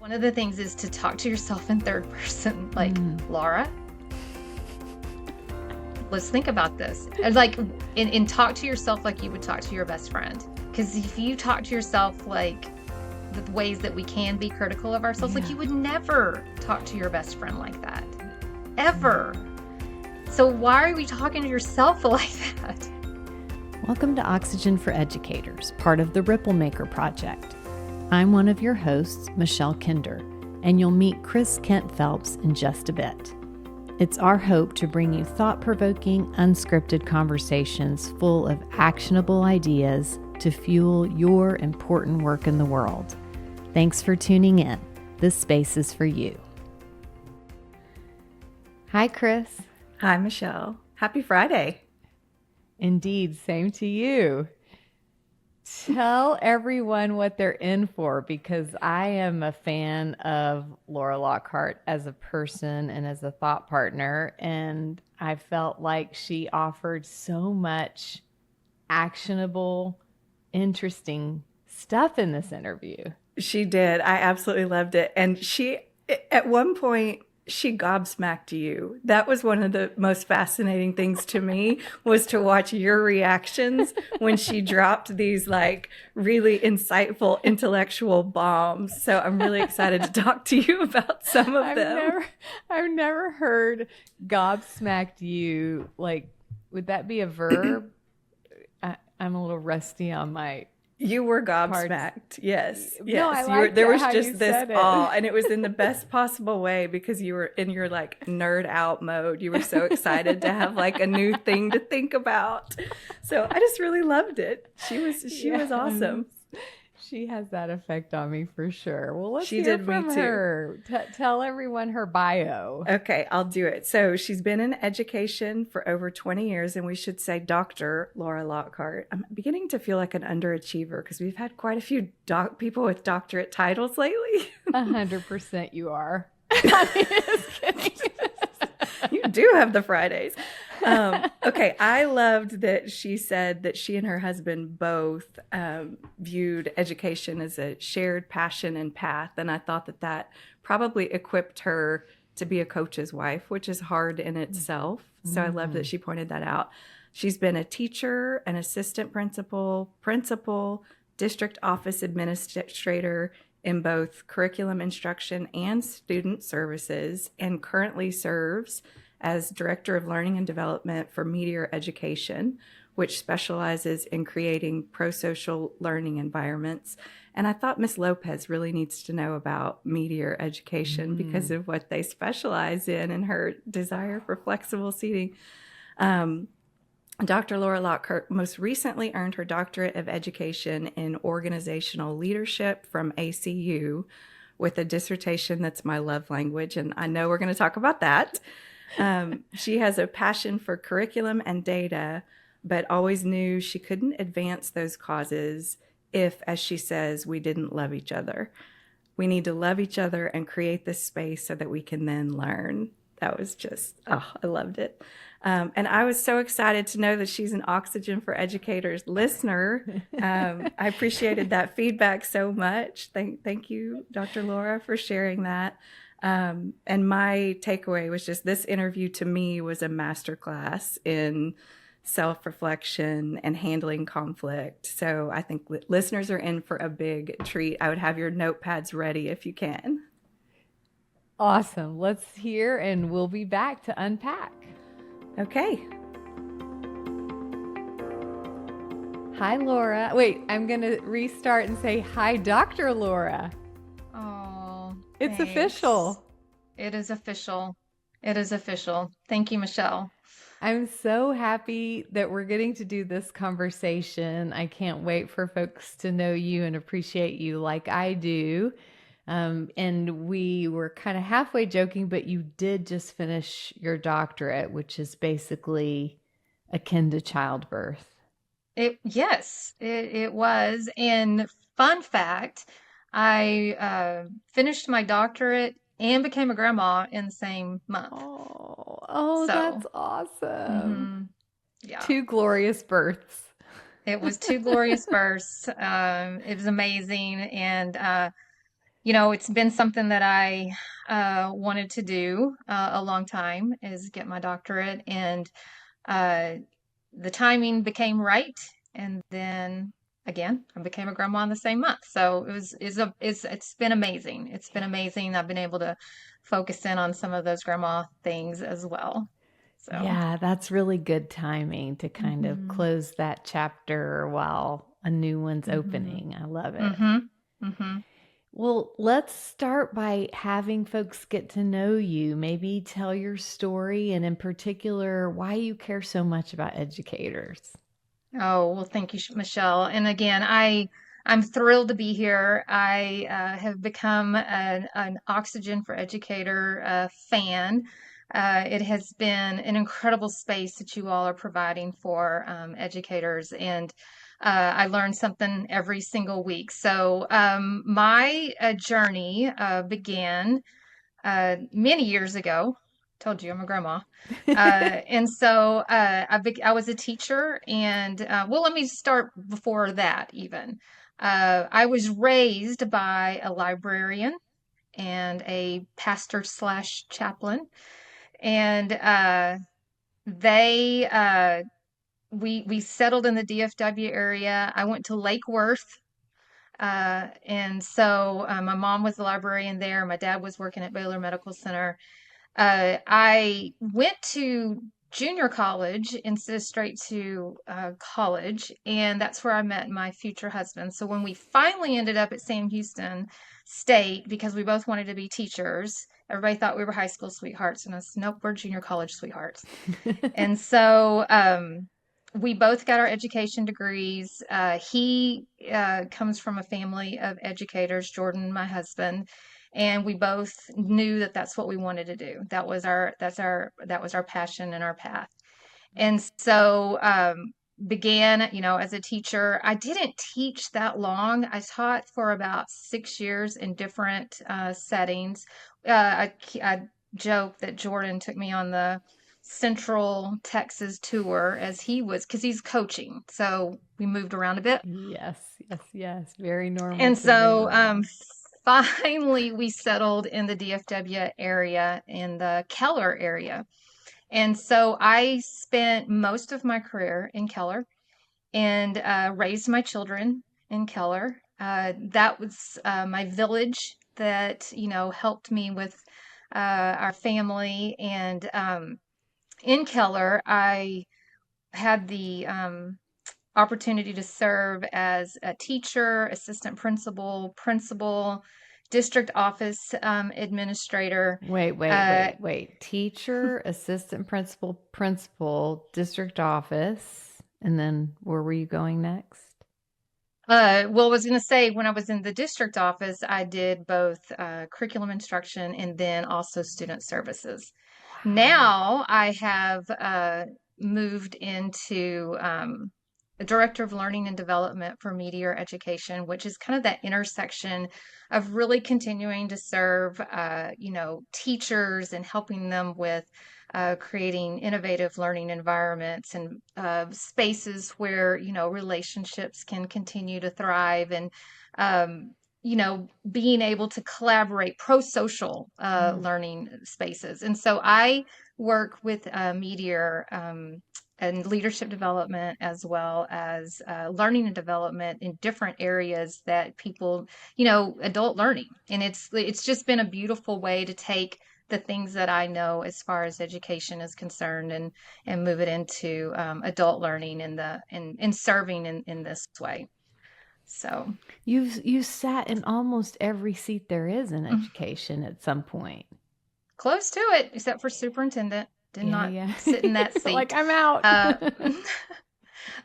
One of the things is to talk to yourself in third person, like, Laura, let's think about this. And like, and talk to yourself like you would talk to your best friend. Because if you talk to yourself like the ways that we can be critical of ourselves, like you would never talk to your best friend like that, ever. So why are we talking to yourself like that? Welcome to Oxygen for Educators, part of the Ripple Maker Project. I'm one of your hosts, Michelle Kinder, and you'll meet Chris Kent Phelps in just a bit. It's our hope to bring you thought-provoking, unscripted conversations full of actionable ideas to fuel your important work in the world. Thanks for tuning in. This space is for you. Hi, Chris. Hi, Michelle. Happy Friday. Indeed, same to you. Tell everyone what they're in for, because I am a fan of Laura Lockhart as a person and as a thought partner, and I felt like she offered so much actionable, interesting stuff in this interview. She did. I absolutely loved it. And at one point, she gobsmacked you. That was one of the most fascinating things to me, was to watch your reactions when she dropped these like really insightful intellectual bombs. So I'm really excited to talk to you about some of them. I've never heard gobsmacked you. Like, would that be a verb? I'm a little rusty on my... You were gobsmacked. Yes. No, Yes. There was just this awe, and it was in the best possible way, because you were in your like nerd out mode. You were so excited to have like a new thing to think about. So I just really loved it. She was awesome. She has that effect on me for sure. Well, let's hear did from her. Tell everyone her bio. Okay, I'll do it. So she's been in education for over 20 years, and we should say Dr. Laura Lockhart. I'm beginning to feel like an underachiever because we've had quite a few people with doctorate titles lately. 100% you are. Just kidding. You do have the Fridays. Okay, I loved that she said that she and her husband both viewed education as a shared passion and path. And I thought that probably equipped her to be a coach's wife, which is hard in itself. So I love that she pointed that out. She's been a teacher, an assistant principal, district office administrator in both curriculum instruction and student services, and currently serves as Director of Learning and Development for Meteor Education, which specializes in creating pro-social learning environments. And I thought Ms. Lopez really needs to know about Meteor Education because of what they specialize in and her desire for flexible seating. Dr. Laura Lockhart most recently earned her doctorate of education in organizational leadership from ACU with a dissertation that's my love language, and I know we're going to talk about that. She has a passion for curriculum and data, but always knew she couldn't advance those causes if, as she says, we didn't love each other. We need to love each other and create this space so that we can then learn. That was just, I loved it. And I was so excited to know that she's an Oxygen for Educators listener. I appreciated that feedback so much. Thank you, Dr. Laura, for sharing that. And my takeaway was just this interview to me was a masterclass in self-reflection and handling conflict. So I think listeners are in for a big treat. I would have your notepads ready if you can. Awesome. Let's hear, and we'll be back to unpack. Okay. Hi, Laura. Wait, I'm going to restart and say hi, Dr. Laura. Oh, it's thanks. Official. It is official. It is official. Thank you, Michelle. I'm so happy that we're getting to do this conversation. I can't wait for folks to know you and appreciate you like I do. And we were kind of halfway joking, but you did just finish your doctorate, which is basically akin to childbirth. Yes, it was. And fun fact, I finished my doctorate and became a grandma in the same month. So, that's awesome. Yeah. 2 glorious births. It was 2 glorious births. It was amazing. And it's been something that I wanted to do a long time, is get my doctorate, and uh, the timing became right, and then again, I became a grandma in the same month. So it's been amazing. It's been amazing. I've been able to focus in on some of those grandma things as well. So, Yeah, that's really good timing to kind of mhm, close that chapter while a new one's mhm, opening. I love it. mhm, mhm. Well, let's start by having folks get to know you. Maybe tell your story and, in particular, why you care so much about educators. Oh, well, thank you, Michelle. And again, I'm thrilled to be here. I have become an Oxygen for Educator fan. It has been an incredible space that you all are providing for educators, and I learn something every single week. So my journey began many years ago. Told you I'm a grandma. And so I was a teacher, and well, let me start before that even. I was raised by a librarian and a pastor slash chaplain, and they we settled in the DFW area. I went to Lake Worth. And so my mom was the librarian there. My dad was working at Baylor Medical Center. I went to junior college instead of straight to college, and that's where I met my future husband. So when we finally ended up at Sam Houston State, because we both wanted to be teachers, everybody thought we were high school sweethearts, and I said, nope, we're junior college sweethearts. And so we both got our education degrees. He comes from a family of educators, Jordan, my husband, and we both knew that that's what we wanted to do. That was our passion and our path. And so began, as a teacher. I didn't teach that long. I taught for about 6 years in different settings. I joke that Jordan took me on the Central Texas tour as he was, because he's coaching. So we moved around a bit. Yes, yes, yes. Very normal And so scenario. finally we settled in the DFW area, in the Keller area. And so I spent most of my career in Keller, and raised my children in Keller. That was my village that, helped me with our family. And in Keller, I had the opportunity to serve as a teacher, assistant principal, principal, district office administrator. Wait, wait, Uh, wait, wait. Teacher, assistant principal, principal, district office. And then where were you going next? well, I was going to say, when I was in the district office, I did both curriculum instruction and then also student services. Wow. Now I have moved into the director of learning and development for media education, which is kind of that intersection of really continuing to serve, teachers, and helping them with creating innovative learning environments and spaces where, relationships can continue to thrive, and being able to collaborate, pro-social Mm. learning spaces. And so I work with Meteor and leadership development, as well as learning and development in different areas that people, adult learning. And it's just been a beautiful way to take the things that I know as far as education is concerned, and move it into adult learning in serving in this way. So. You've sat in almost every seat there is in Mm. education at some point. Close to it, except for superintendent. Did Yeah, not yeah. sit in that Like seat. I'm out. Uh,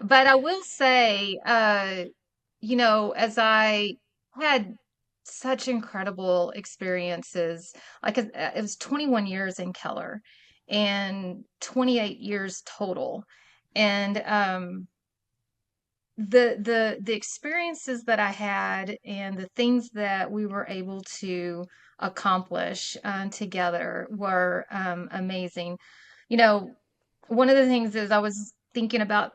but I will say, as I had such incredible experiences, like it was 21 years in Keller and 28 years total. And the experiences that I had and the things that we were able to accomplish together were amazing. You know, one of the things is, I was thinking about,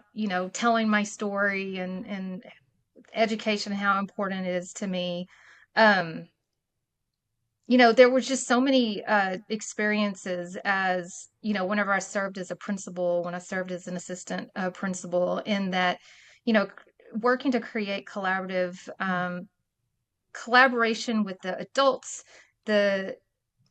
telling my story and education, how important it is to me. Um, there were just so many experiences as, whenever I served as a principal, when I served as an assistant principal, in that, you know, working to create collaboration with the adults. The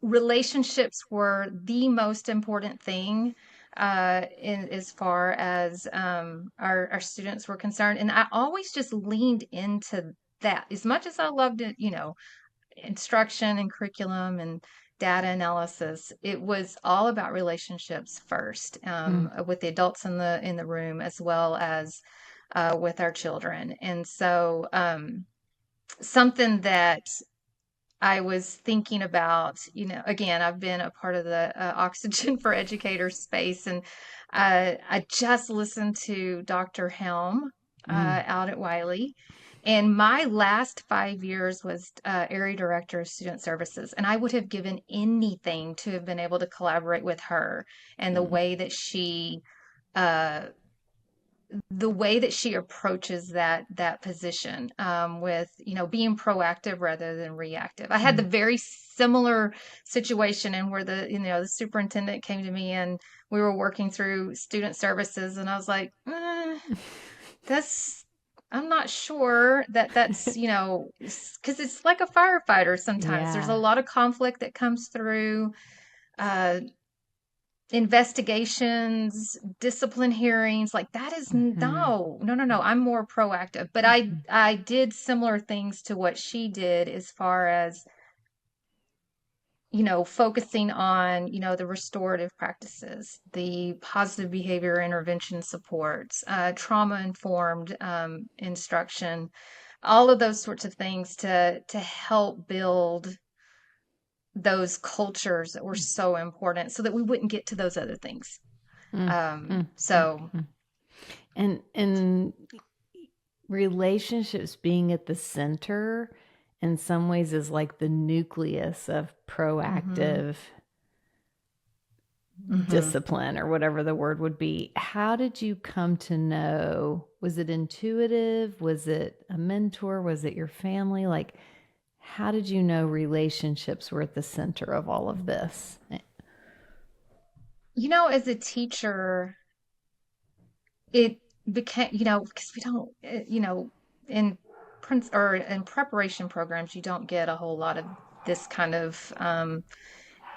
relationships were the most important thing in as far as our students were concerned. And I always just leaned into that as much as I loved it, instruction and curriculum and data analysis. It was all about relationships first, with the adults in the room, as well as with our children. And so something that I was thinking about, again, I've been a part of the Oxygen for Educators space, and I just listened to Dr. Helm out at Wiley. And my last 5 years was area director of student services. And I would have given anything to have been able to collaborate with her, and uh, the way that she approaches that position, with being proactive rather than reactive. I had the very similar situation, and where the superintendent came to me, and we were working through student services, and I was like, that's I'm not sure that's because it's like a firefighter. Sometimes there's a lot of conflict that comes through. Uh, Investigations, discipline hearings, like that is no. I'm more proactive, but I did similar things to what she did, as far as focusing on the restorative practices, the positive behavior intervention supports, trauma informed instruction, all of those sorts of things to help build those cultures that were so important, so that we wouldn't get to those other things. So, and relationships being at the center in some ways is like the nucleus of proactive discipline, or whatever the word would be. How did you come to know? Was it intuitive? Was it a mentor? Was it your family? Like, how did you know relationships were at the center of all of this? As a teacher, it became, because we don't, in in preparation programs, you don't get a whole lot of this kind of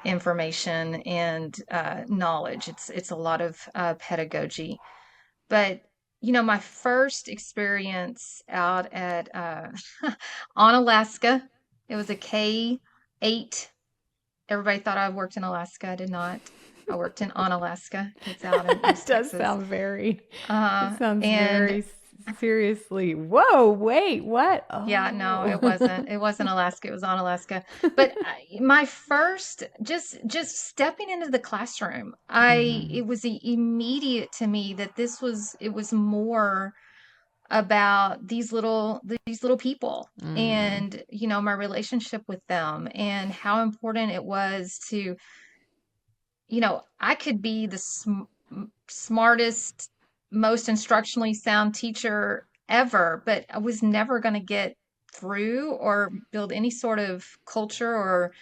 information and knowledge. It's a lot of pedagogy. But my first experience out at on Alaska, it was a K-8. Everybody thought I worked in Alaska. I did not. I worked on Alaska. It's out in East Does Texas. sound very. It sounds very seriously. Whoa! Wait. What? Oh. Yeah, no, it wasn't. It wasn't Alaska. It was on Alaska. But my first, just stepping into the classroom, it was immediate to me that it was more about these little people, and my relationship with them, and how important it was to, I could be the smartest, most instructionally sound teacher ever, but I was never going to get through or build any sort of culture or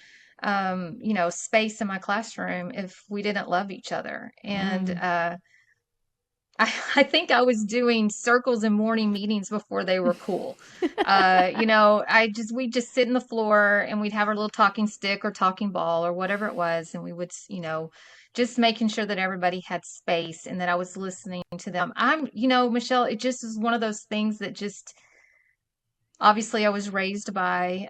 space in my classroom if we didn't love each other. And I think I was doing circles and morning meetings before they were cool. We'd just sit in the floor, and we'd have our little talking stick or talking ball or whatever it was. And we would, just making sure that everybody had space and that I was listening to them. Michelle, it just is one of those things that just, obviously I was raised by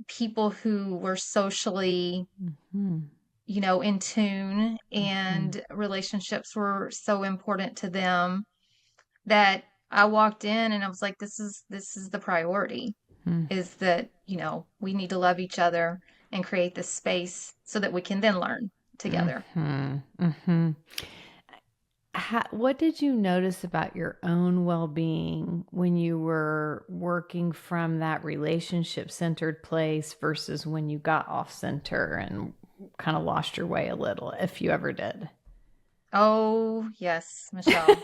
people who were socially in tune, and relationships were so important to them, that I walked in and I was like, this is the priority, is that, we need to love each other and create this space so that we can then learn together. What did you notice about your own well-being when you were working from that relationship-centered place versus when you got off-center and kind of lost your way a little, if you ever did? Oh, yes, Michelle.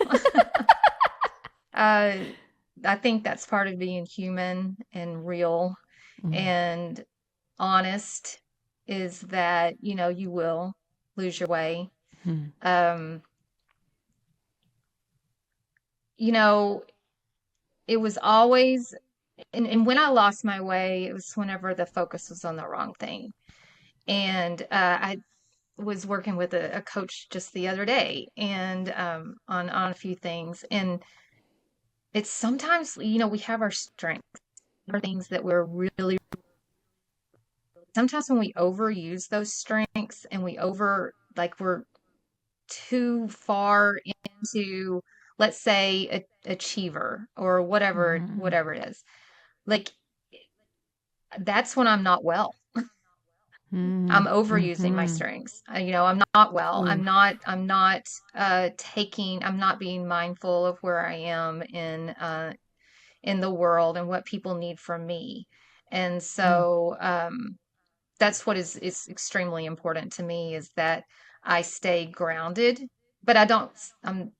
I think that's part of being human and real. And honest is that, you will lose your way. Hmm. Um, you know, it was always, and when I lost my way, it was whenever the focus was on the wrong thing. And I was working with a coach just the other day and on a few things. And it's sometimes, we have our strengths, our things that we're really, sometimes when we overuse those strengths and like we're too far into, let's say, achiever or Mhm. whatever it is, like that's when I'm not well. I'm Mhm. overusing my Mhm. strengths. I'm not well. I'm Oof. not, I'm not I'm not being mindful of where I am in the world and what people need from me. And Mm. so that's what is extremely important to me is that I stay grounded, but I'm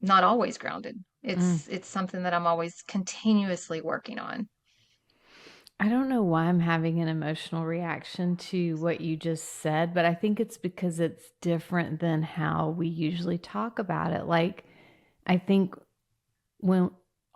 not always grounded. Mm. It's something that I'm always continuously working on. I don't know why I'm having an emotional reaction to what you just said, but I think it's because it's different than how we usually talk about it. Like, I think when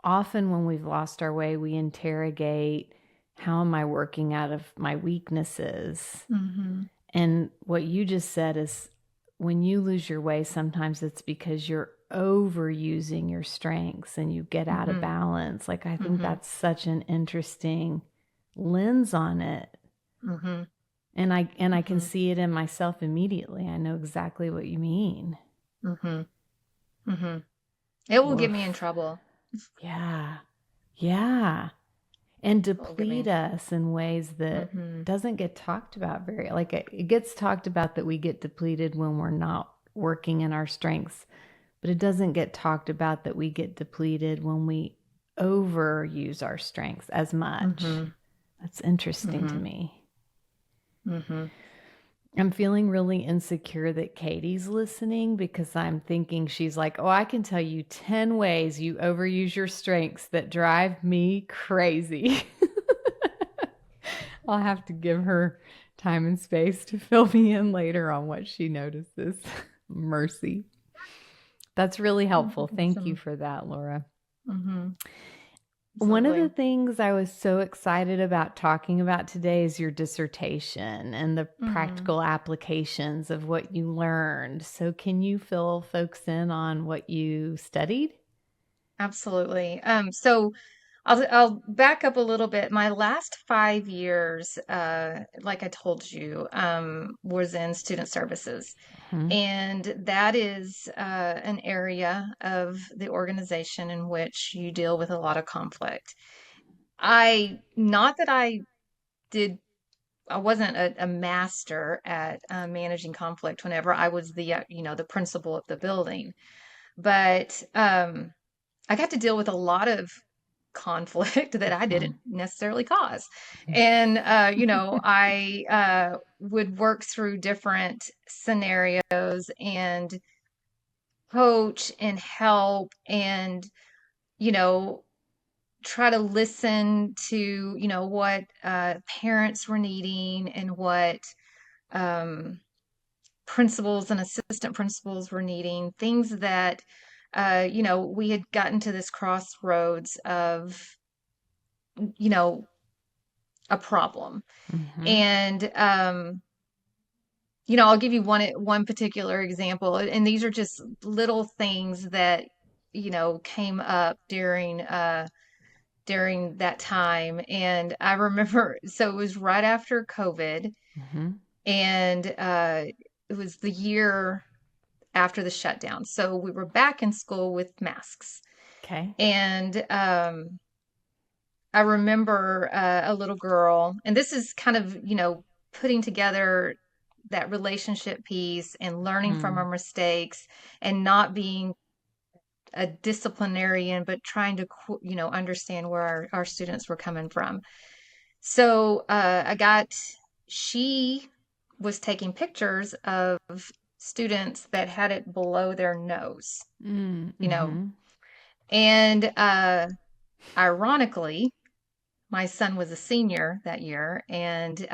often when we've lost our way, we interrogate, how am I working out of my weaknesses? Mm-hmm. And what you just said is, when you lose your way, sometimes it's because you're overusing your strengths and you get out of Mm-hmm. balance. Like, I think Mm-hmm. that's such an interesting lens on it. Mm-hmm. And I can Mm-hmm. see it in myself immediately. I know exactly what you mean. Mm-hmm. Mm-hmm. It will get me in Woof. trouble. Yeah. Yeah. And It will get me in deplete trouble. us in ways that Mm-hmm. doesn't get talked about very, like, it gets talked about that we get depleted when we're not working in our strengths, but it doesn't get talked about that we get depleted when we overuse our strengths as much. Mm-hmm. That's interesting to Mm-hmm. me. Mm-hmm. I'm feeling really insecure that Katie's listening because I'm thinking she's like, oh, I can tell you 10 ways you overuse your strengths that drive me crazy. I'll have to give her time and space to fill me in later on what she notices. Mercy. That's really helpful. Thank you Awesome. for that, Laura. Mm-hmm. One of the Absolutely. things I was so excited about talking about today is your dissertation and the Mm-hmm. practical applications of what you learned. So, can you fill folks in on what you studied? Absolutely. So I'll back up a little bit. My last 5 years, like I told you, was in student services. Hmm. And that is an area of the organization in which you deal with a lot of conflict. Not that did, I wasn't a master at managing conflict whenever I was the principal of the building, but I got to deal with a lot of conflict that I Hmm. didn't necessarily cause. And, I would work through different scenarios and coach and help and, you know, try to listen to, what parents were needing and what um, principals and assistant principals were needing, things that, we had gotten to this crossroads of, you know, a problem. Hmm. And, I'll give you one particular example, and these are just little things that, came up during that time. And I remember, so it was right after COVID, Hmm. and it was the year after the shutdown. So we were back in school with masks. Okay. And I remember a little girl, and this is kind of, putting together that relationship piece and learning from our Mm. mistakes and not being a disciplinarian, but trying to, understand where our students were coming from. So she was taking pictures of students that had it below their nose, Mm. you know, Hmm. and ironically, my son was a senior that year, and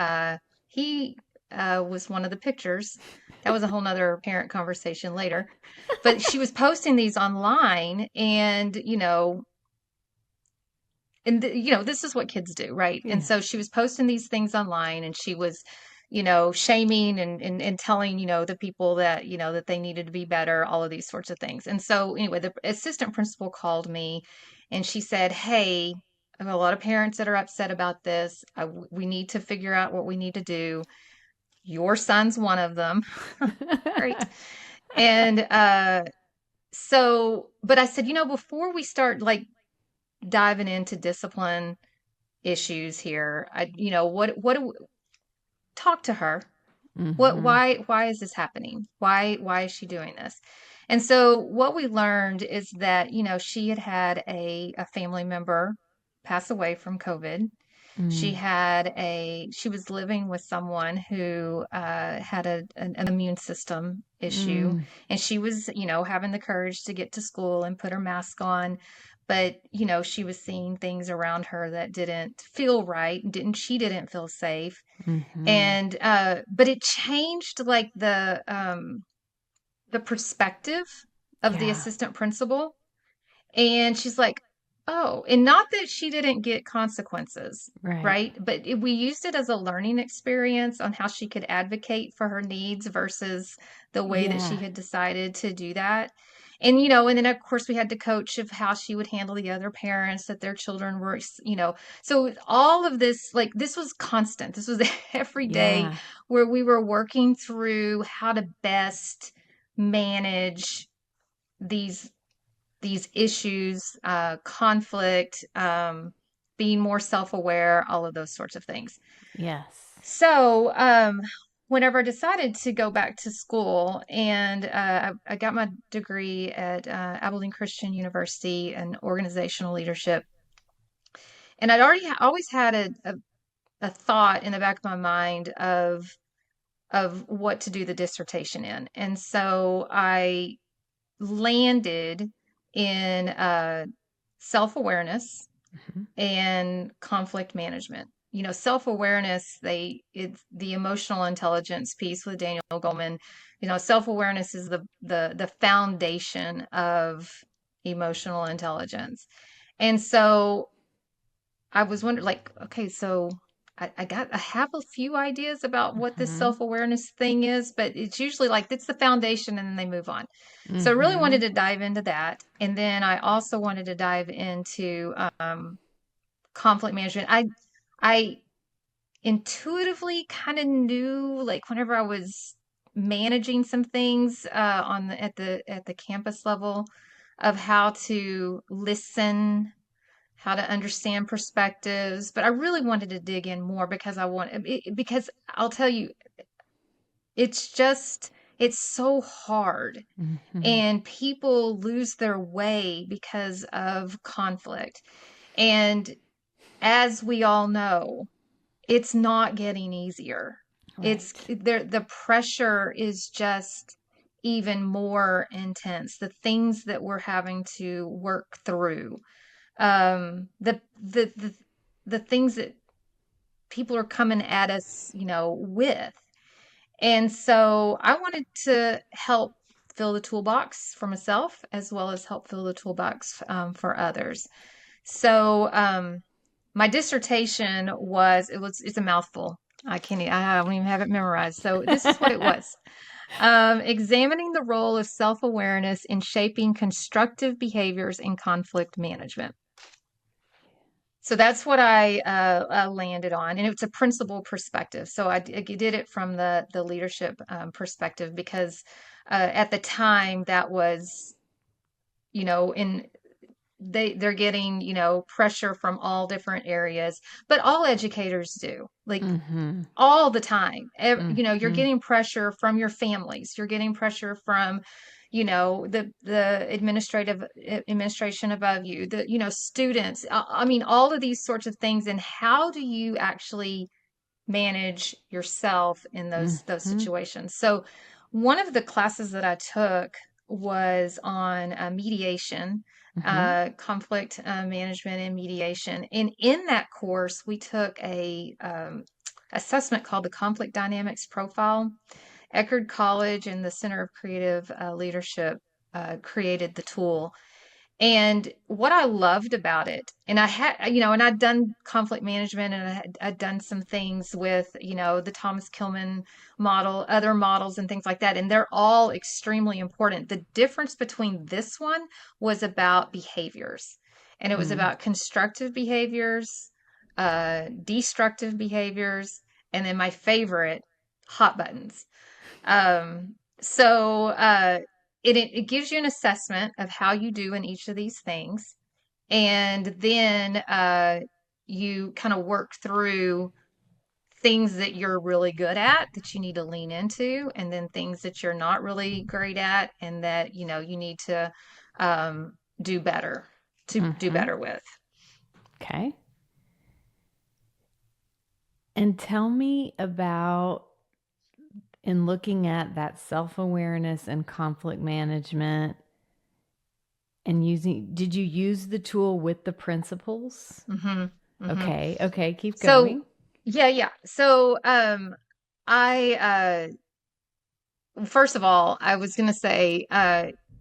he was one of the pictures. That was a whole nother parent conversation later. But she was posting these online, and this is what kids do, right? And Yeah. so she was posting these things online, and she was shaming and telling the people that that they needed to be better, all of these sorts of things. And so anyway, the assistant principal called me, and she said, hey, I have a lot of parents that are upset about this. We need to figure out what we need to do. Your son's one of them. Great. And but I said, before we start like diving into discipline issues here, talk to her. Mm-hmm. Why is this happening? Why is she doing this? And so what we learned is that, she had had a family member pass away from COVID. Mm. She was living with someone who had an immune system issue, Mm. and she was, having the courage to get to school and put her mask on. But, she was seeing things around her that didn't feel right, she didn't feel safe. Mm-hmm. And but it changed like the perspective of the Yeah. assistant principal. And she's like, oh, and not that she didn't get consequences, Right. right? But we used it as a learning experience on how she could advocate for her needs versus the way that she Yeah. had decided to do that. And, and then of course we had to coach of how she would handle the other parents that their children were, so all of this, like this was constant. This was every day Yeah. where we were working through how to best manage these these issues, conflict, being more self-aware, all of those sorts of things. Yes. So, whenever I decided to go back to school, and I got my degree at Abilene Christian University in organizational leadership, and I'd already always had a thought in the back of my mind of what to do the dissertation in, and so I landed in self-awareness Mm-hmm. and conflict management. Self-awareness, it's the emotional intelligence piece with Daniel Goleman. Self-awareness is the foundation of emotional intelligence. And so I was wondering, like, okay, so I have a few ideas about what this Mm-hmm. self-awareness thing is, but it's usually like it's the foundation and then they move on. So I really Mm-hmm. wanted to dive into that. And then I also wanted to dive into conflict management. I intuitively kind of knew, like whenever I was managing some things on at the campus level, of how to listen, how to understand perspectives, but I really wanted to dig in more because because I'll tell you, it's just it's so hard, Mm-hmm. and people lose their way because of conflict. And as we all know, it's not getting easier. It's Right. there, the pressure is just even more intense. The things that we're having to work through, the things that people are coming at us, with. And so I wanted to help fill the toolbox for myself as well as help fill the toolbox for others. So my dissertation it's a mouthful. I don't even have it memorized. So this is what it was. Examining the role of self-awareness in shaping constructive behaviors in conflict management. So that's what I landed on, and it's a principal perspective. So I did it from the leadership perspective because at the time that was, in they're getting pressure from all different areas, but all educators do, like Mm-hmm. all the time. You're Mm-hmm. getting pressure from your families. You're getting pressure from, the administration above you, the, students. I mean, all of these sorts of things. And how do you actually manage yourself in those Mm-hmm. situations? So one of the classes that I took was on mediation. Mm-hmm. conflict management and mediation. And in that course, we took a assessment called the Conflict Dynamics Profile. Eckerd College and the Center of Creative Leadership created the tool. And what I loved about it, and I had, and I'd done conflict management and I'd done some things with, the Thomas Kilmann model, other models and things like that. And they're all extremely important. The difference between this one was about behaviors, and it was Mm. about constructive behaviors, destructive behaviors, and then my favorite, hot buttons. So it gives you an assessment of how you do in each of these things. And then you kind of work through things that you're really good at that you need to lean into, and then things that you're not really great at and that, you need to do better, Mm-hmm. with. Okay. And tell me about, in looking at that self awareness and conflict management and using, did you use the tool with the principles? Hmm. Hmm. Okay. Okay. Keep So, going. yeah. So, I, first of all, I was going to say,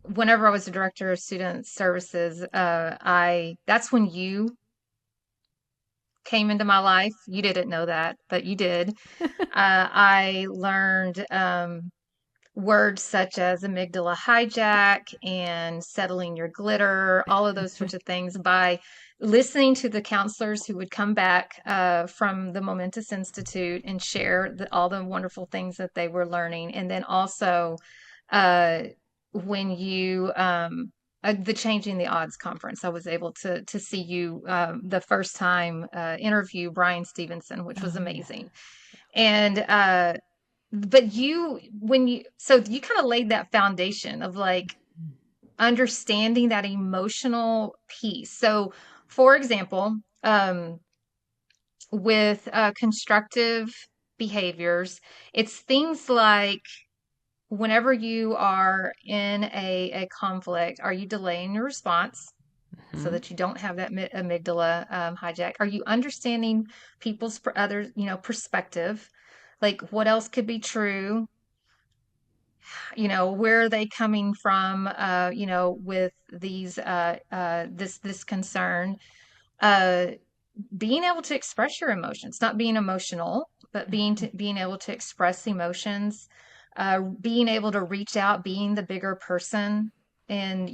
whenever I was the director of student services, that's when you came into my life. You didn't know that, but you did. I learned words such as amygdala hijack and settling your glitter, all of those sorts of things by listening to the counselors who would come back from the Momentous Institute and share all the wonderful things that they were learning. And then also uh, when you, the Changing the Odds conference, I was able to see you the first time interview Brian Stevenson, which was Oh, yeah. amazing. And but so you kind of laid that foundation of like understanding that emotional piece. So for example, with constructive behaviors, it's things like whenever you are in a conflict, are you delaying your response so Mm-hmm. that you don't have that amygdala hijack? Are you understanding people's other, perspective? Like what else could be true? Where are they coming from, with this concern? Uh, Being able to express your emotions, not being emotional, but being able to express emotions, being able to reach out, being the bigger person, and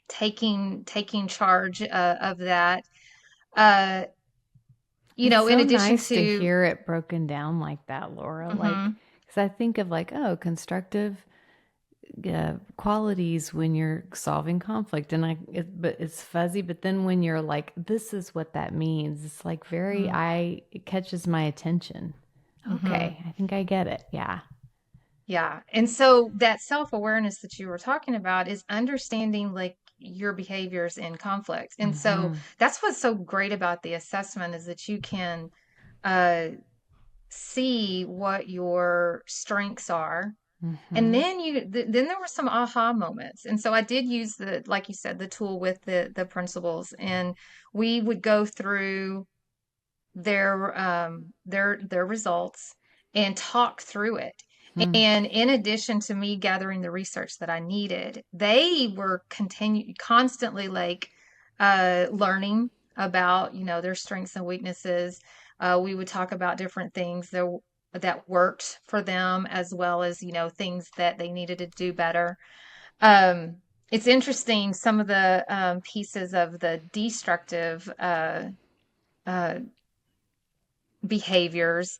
taking charge of that. Uh, It's in so addition nice to to, hear it broken down like that, Laura. Like, mhm, because I think of like, oh, constructive qualities when you're solving conflict, and but it's fuzzy. But then when you're like, this is what that means, it's like very, mhm, it catches my attention. mhm. Okay, I think I get it. Yeah. Yeah. And so that self-awareness that you were talking about is understanding like your behaviors in conflict. And so Mm-hmm. that's what's so great about the assessment is that you can uh, see what your strengths are. And Mm-hmm. then then there were some aha moments. And so I did use like you said, the tool with the principles, and we would go through their results and talk through it. Hmm. And in addition to me gathering the research that I needed, they were constantly like learning about, their strengths and weaknesses. We would talk about different things that worked for them, as well as, things that they needed to do better. Um, it's interesting, some of the pieces of the destructive uh, behaviors,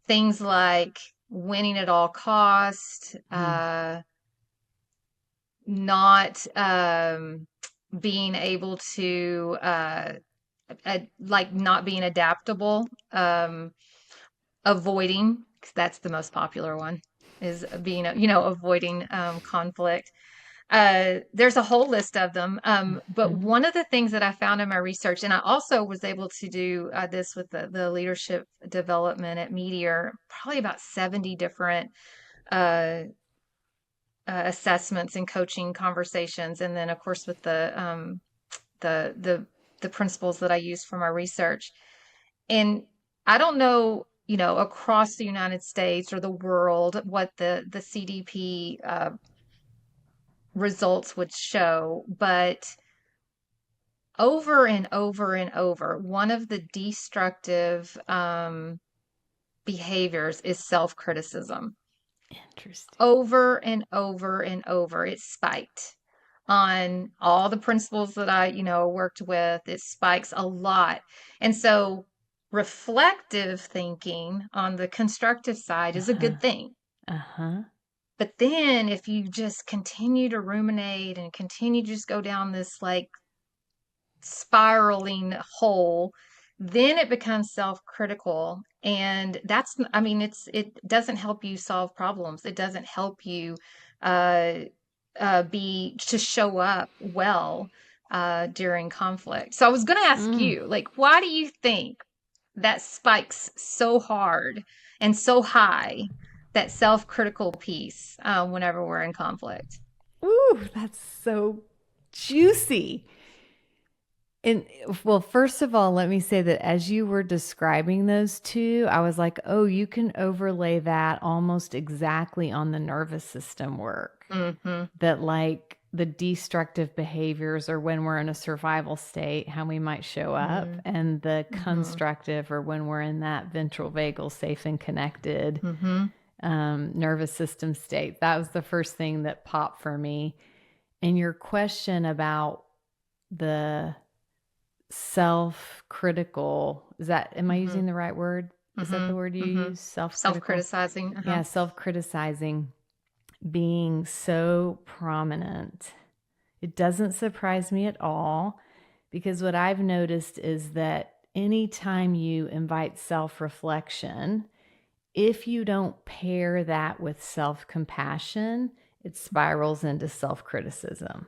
things like winning at all cost, Hmm. not being able to like not being adaptable, avoiding, 'cause that's the most popular one, is being, avoiding conflict. There's a whole list of them. But Hmm. one of the things that I found in my research, and I also was able to do this with the leadership development at Meteor, probably about 70 different uh, assessments and coaching conversations, and then of course with the the the principles that I use for my research. And I don't know, across the United States or the world, what the CDP results would show, but over and over and over, one of the destructive behaviors is self-criticism. Interesting. Over and over and over, it spiked on all the principles that I, worked with. It spikes a lot. And so reflective thinking on the constructive side is a Uh-huh. good thing. Uh-huh. But then if you just continue to ruminate and continue to just go down this like spiraling hole, then it becomes self-critical. And it doesn't help you solve problems. It doesn't help you uh, to show up well during conflict. So I was going to ask Mm. you, like, why do you think that spikes so hard and so high, that self-critical piece, whenever we're in conflict? Ooh, that's so juicy. And well, first of all, let me say that as you were describing those two, I was like, oh, you can overlay that almost exactly on the nervous system work. Mm-hmm. That like the destructive behaviors or when we're in a survival state, how we might show up, Mm-hmm. and the Mm-hmm. constructive or when we're in that ventral vagal safe and connected Mm-hmm. nervous system state. That was the first thing that popped for me. And your question about the self-critical, am I Mm-hmm. using the right word? Is that the word you Mm-hmm. use? Self-critical? Self-criticizing. Uh-huh. Yeah, self-criticizing being so prominent. It doesn't surprise me at all, because what I've noticed is that anytime you invite self-reflection, if you don't pair that with self-compassion, it spirals into self-criticism.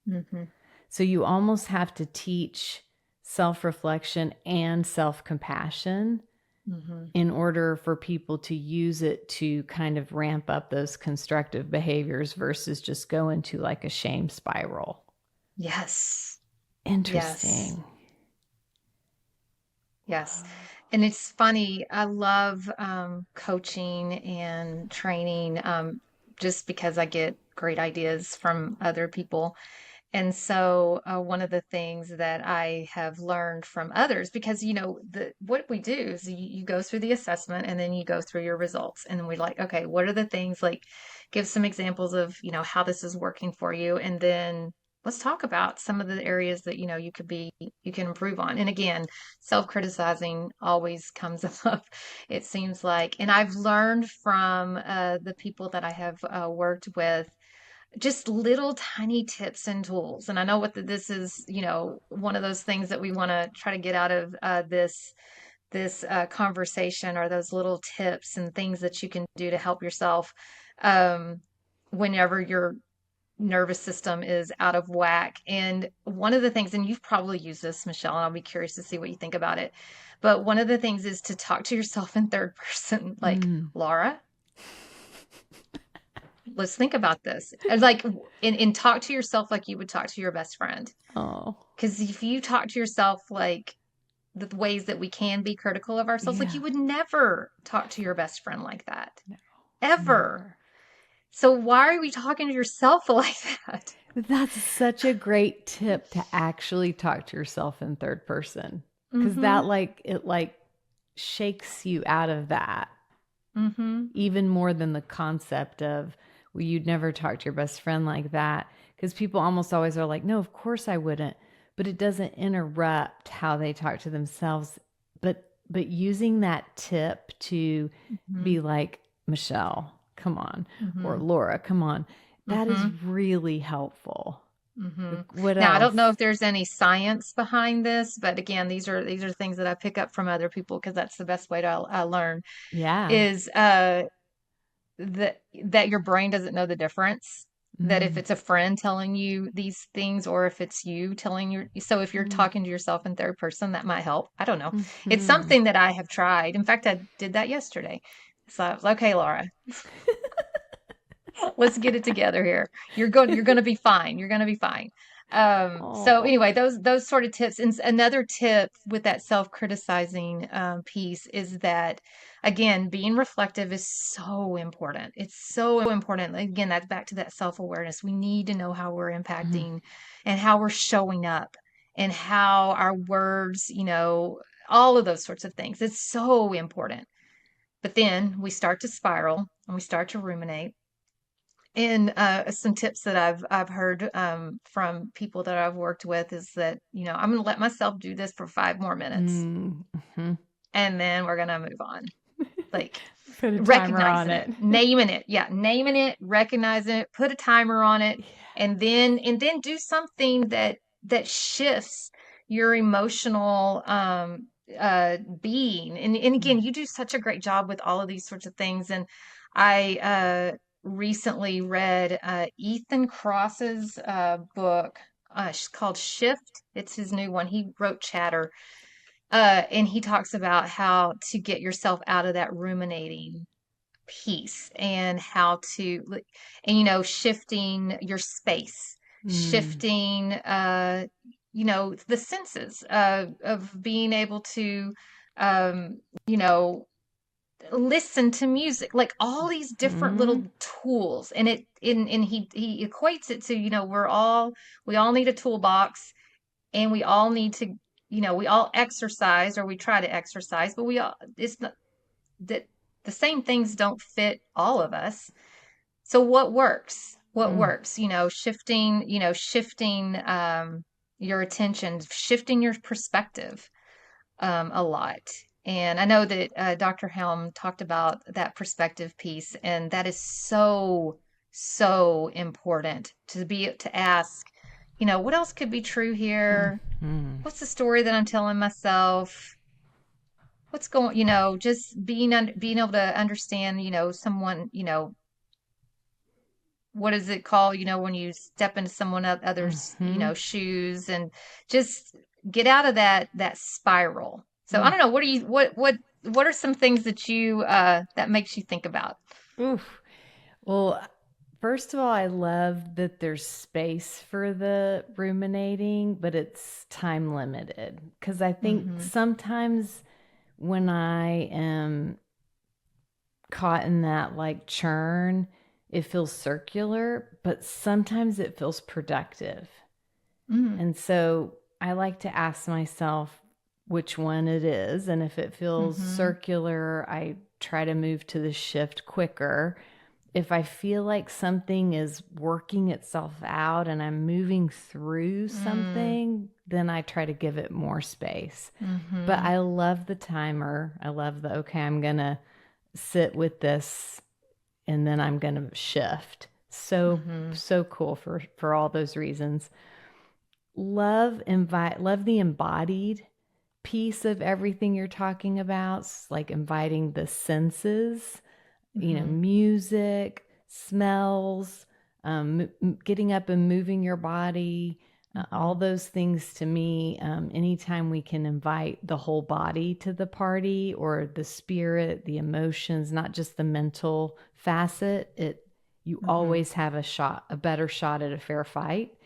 Mm-hmm. So you almost have to teach self-reflection and self-compassion Mm-hmm. in order for people to use it to kind of ramp up those constructive behaviors versus just go into like a shame spiral. Yes. Interesting. Yes. And it's funny. I love coaching and training, just because I get great ideas from other people. And so, one of the things that I have learned from others, because what we do is you go through the assessment and then you go through your results, and then we like, okay, what are the things, like, give some examples of how this is working for you, and then let's talk about some of the areas that you can improve on. And again, self-criticizing always comes up, it seems like. And I've learned from the people that I have worked with, just little tiny tips and tools. And I know this is, one of those things that we want to try to get out of this conversation, are those little tips and things that you can do to help yourself um, whenever your nervous system is out of whack. And one of the things, and you've probably used this, Michelle, and I'll be curious to see what you think about it. But one of the things is to talk to yourself in third person, like, Laura, let's think about this. And like, and talk to yourself like you would talk to your best friend. Oh, Because if you talk to yourself like the ways that we can be critical of ourselves, like, yeah. you would never talk to your best friend like that. No, Ever. never. So why are we talking to yourself like that? That's such a great tip, to actually talk to yourself in third person, because Mm-hmm. it shakes you out of that Mm-hmm. even more than the concept of, well, you'd never talk to your best friend like that, because people almost always are like, no, of course I wouldn't, but it doesn't interrupt how they talk to themselves. But using that tip to Mm-hmm. be like, Michelle, come on, Mm-hmm. or Laura, come on, that is Mm-hmm. really helpful. Mm-hmm. What Now, I else? don't know if there's any science behind this, but again, these are things that I pick up from other people, because that's the best way to learn, Yeah. is that your brain doesn't know the difference. That if Mm. it's a friend telling you these things, or if it's you telling so if you're Mm. talking to yourself in third person, that might help. I don't know. It's Mhm. something that I have tried. In fact, I did that yesterday. So I was like, okay, Laura, Let's get it together here. You're going to be fine. You're going to be fine. So Oh. anyway, those sort of tips. And another tip with that self-criticizing piece is that, again, being reflective is so important. It's so important. Again, that's back to that self-awareness. We need to know how we're Mm. impacting and how we're showing up and how our words, all of those sorts of things. It's so important. But then we start to spiral and we start to ruminate. And some tips that I've heard from people that I've worked with is that, I'm going to let myself do this for 5 more minutes, Mm-hmm. and then we're going to move on. Like Put a timer on recognizing it, it. naming it. Yeah, naming it, recognizing it, put a timer on it, Yeah. and then do something that shifts your emotional being. And again, you do such a great job with all of these sorts of things. And I recently read Ethan Cross's book called Shift. It's his new one. He wrote Chatter, and he talks about how to get yourself out of that ruminating piece, and how to, and shifting your space, Mm. shifting the senses of being able to um you know listen to music, like all these different Mm. little tools. And he equates it to, we all need a toolbox, and we all need to, we all exercise, or we try to exercise, but we all, it's not that the same things don't fit all of us. So what Mm. works, shifting your attention, shifting your perspective a lot. And I know that Dr. Helm talked about that perspective piece, and that is so, so important to ask, what else could be true here? Mm. What's the story that I'm telling myself? What's going, just being able to understand, someone, what is it called, when you step into someone others, Mm-hmm. shoes, and just get out of that spiral. So I Mm. don't know, what are some things that that makes you think about? Oof. Well, first of all, I love that there's space for the ruminating, but it's time limited. Because I think Mm-hmm. sometimes when I am caught in that like churn, it feels circular, but sometimes it feels productive. Mm-hmm. And so I like to ask myself which one it is. And if it feels Mm-hmm. circular, I try to move to the shift quicker. If I feel like something is working itself out and I'm moving through something, then I try to give it more space. But Mm-hmm. I love the timer. I love the, okay, I'm going to sit with this and then I'm going to shift. So, Mm-hmm. so cool for all those reasons. Love the embodied piece of everything you're talking about, like inviting the senses, Mm-hmm. music, smells, getting up and moving your body, Mm-hmm. all those things to me. Anytime we can invite the whole body to the party, or the spirit, the emotions, not just the mental facet, you Mm-hmm. always have a better shot at a fair fight,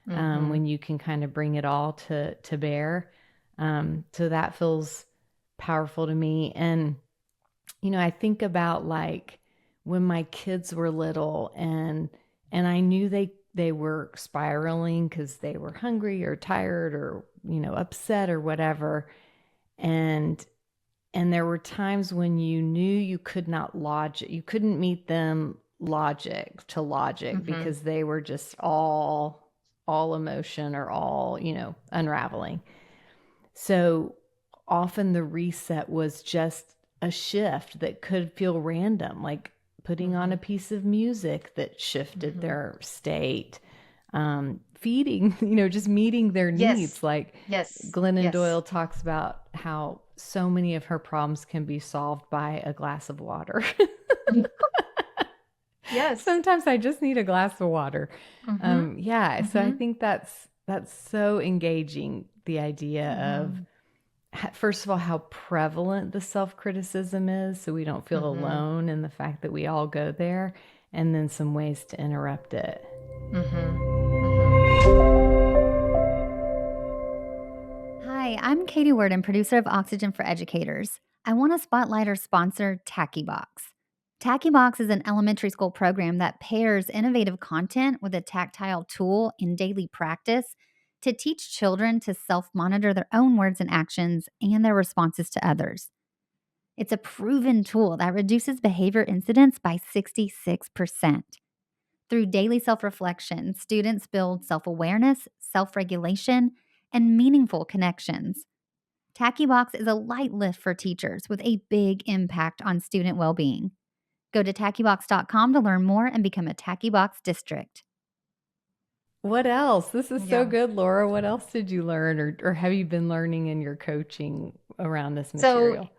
Mm-hmm. when you can kind of bring it all to bear. So that feels powerful to me. And I think about like when my kids were little, and I knew they were spiraling because they were hungry or tired or upset or whatever. And and there were times when you knew you could not logic, you couldn't meet them logic to logic, Mm-hmm. because they were just all emotion, or all unraveling. So often the reset was just a shift that could feel random, like putting on a Mm-hmm. piece of music that shifted Mm-hmm. their state, feeding, just meeting their Yes. needs. Like Yes. Glennon Yes. Doyle talks about how so many of her problems can be solved by a glass of water. Yes. Sometimes I just need a glass of water. Mm-hmm. Yeah, so I Mm-hmm. think that's so engaging. The idea of, Mm-hmm. first of all, how prevalent the self criticism is, so we don't feel Mm-hmm. alone in the fact that we all go there, and then some ways to interrupt it. Hi, I'm Katie Worden, producer of Oxygen for Educators. I want to spotlight our sponsor, TackyBox. TackyBox is an elementary school program that pairs innovative content with a tactile tool in daily practice to teach children to self-monitor their own words and actions and their responses to others. It's a proven tool that reduces behavior incidents by 66%. Through daily self-reflection, students build self-awareness, self-regulation, and meaningful connections. TackyBox is a light lift for teachers with a big impact on student well-being. Go to tackybox.com to learn more and become a TackyBox district. What else? This is so Yeah. good, Laura. What else did you learn or have you been learning in your coaching around this So material?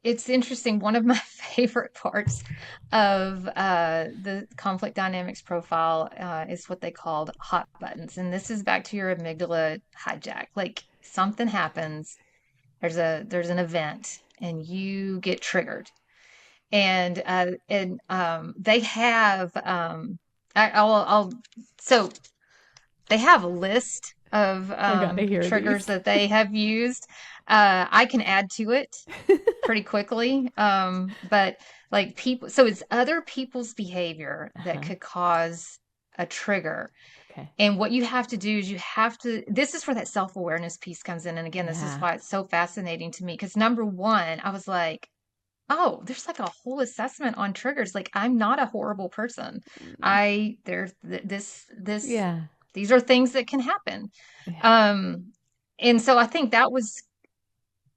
it's interesting. One of my favorite parts of the conflict dynamics profile is what they called hot buttons. And this is back to your amygdala hijack. Like something happens, there's an event, and you get triggered. And they have so they have a list of I gotta hear triggers these. that they have used. I can add to it pretty quickly. But like people, so it's other people's behavior that could cause a trigger. Okay. And what you have to do is this is where that self-awareness piece comes in. And again, this is why it's so fascinating to me. Because number one, I was like, oh, there's like a whole assessment on triggers. Like I'm not a horrible person. Yeah. These are things that can happen. Yeah. And so I think that was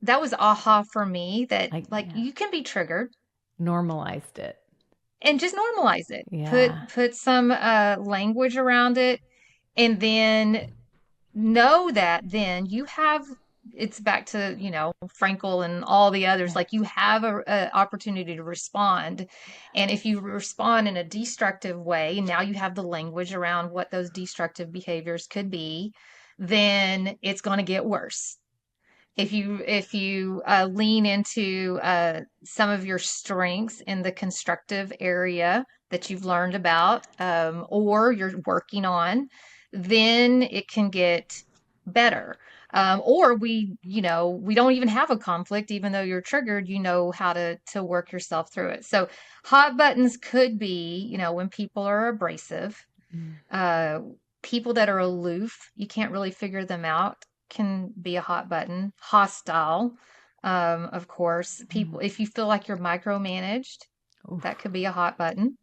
aha for me that Like, you can be triggered normalized it. and just normalize it. Yeah. Put some language around it, and then know that then you have, it's back to, Frankel and all the others, like you have a opportunity to respond. And if you respond in a destructive way, now you have the language around what those destructive behaviors could be, then it's going to get worse. If you lean into some of your strengths in the constructive area that you've learned about, or you're working on, then it can get better. Or we don't even have a conflict, even though you're triggered, you know how to work yourself through it. So hot buttons could be, when people are abrasive, people that are aloof, you can't really figure them out, can be a hot button. Hostile, of course. People, if you feel like you're micromanaged, that could be a hot button.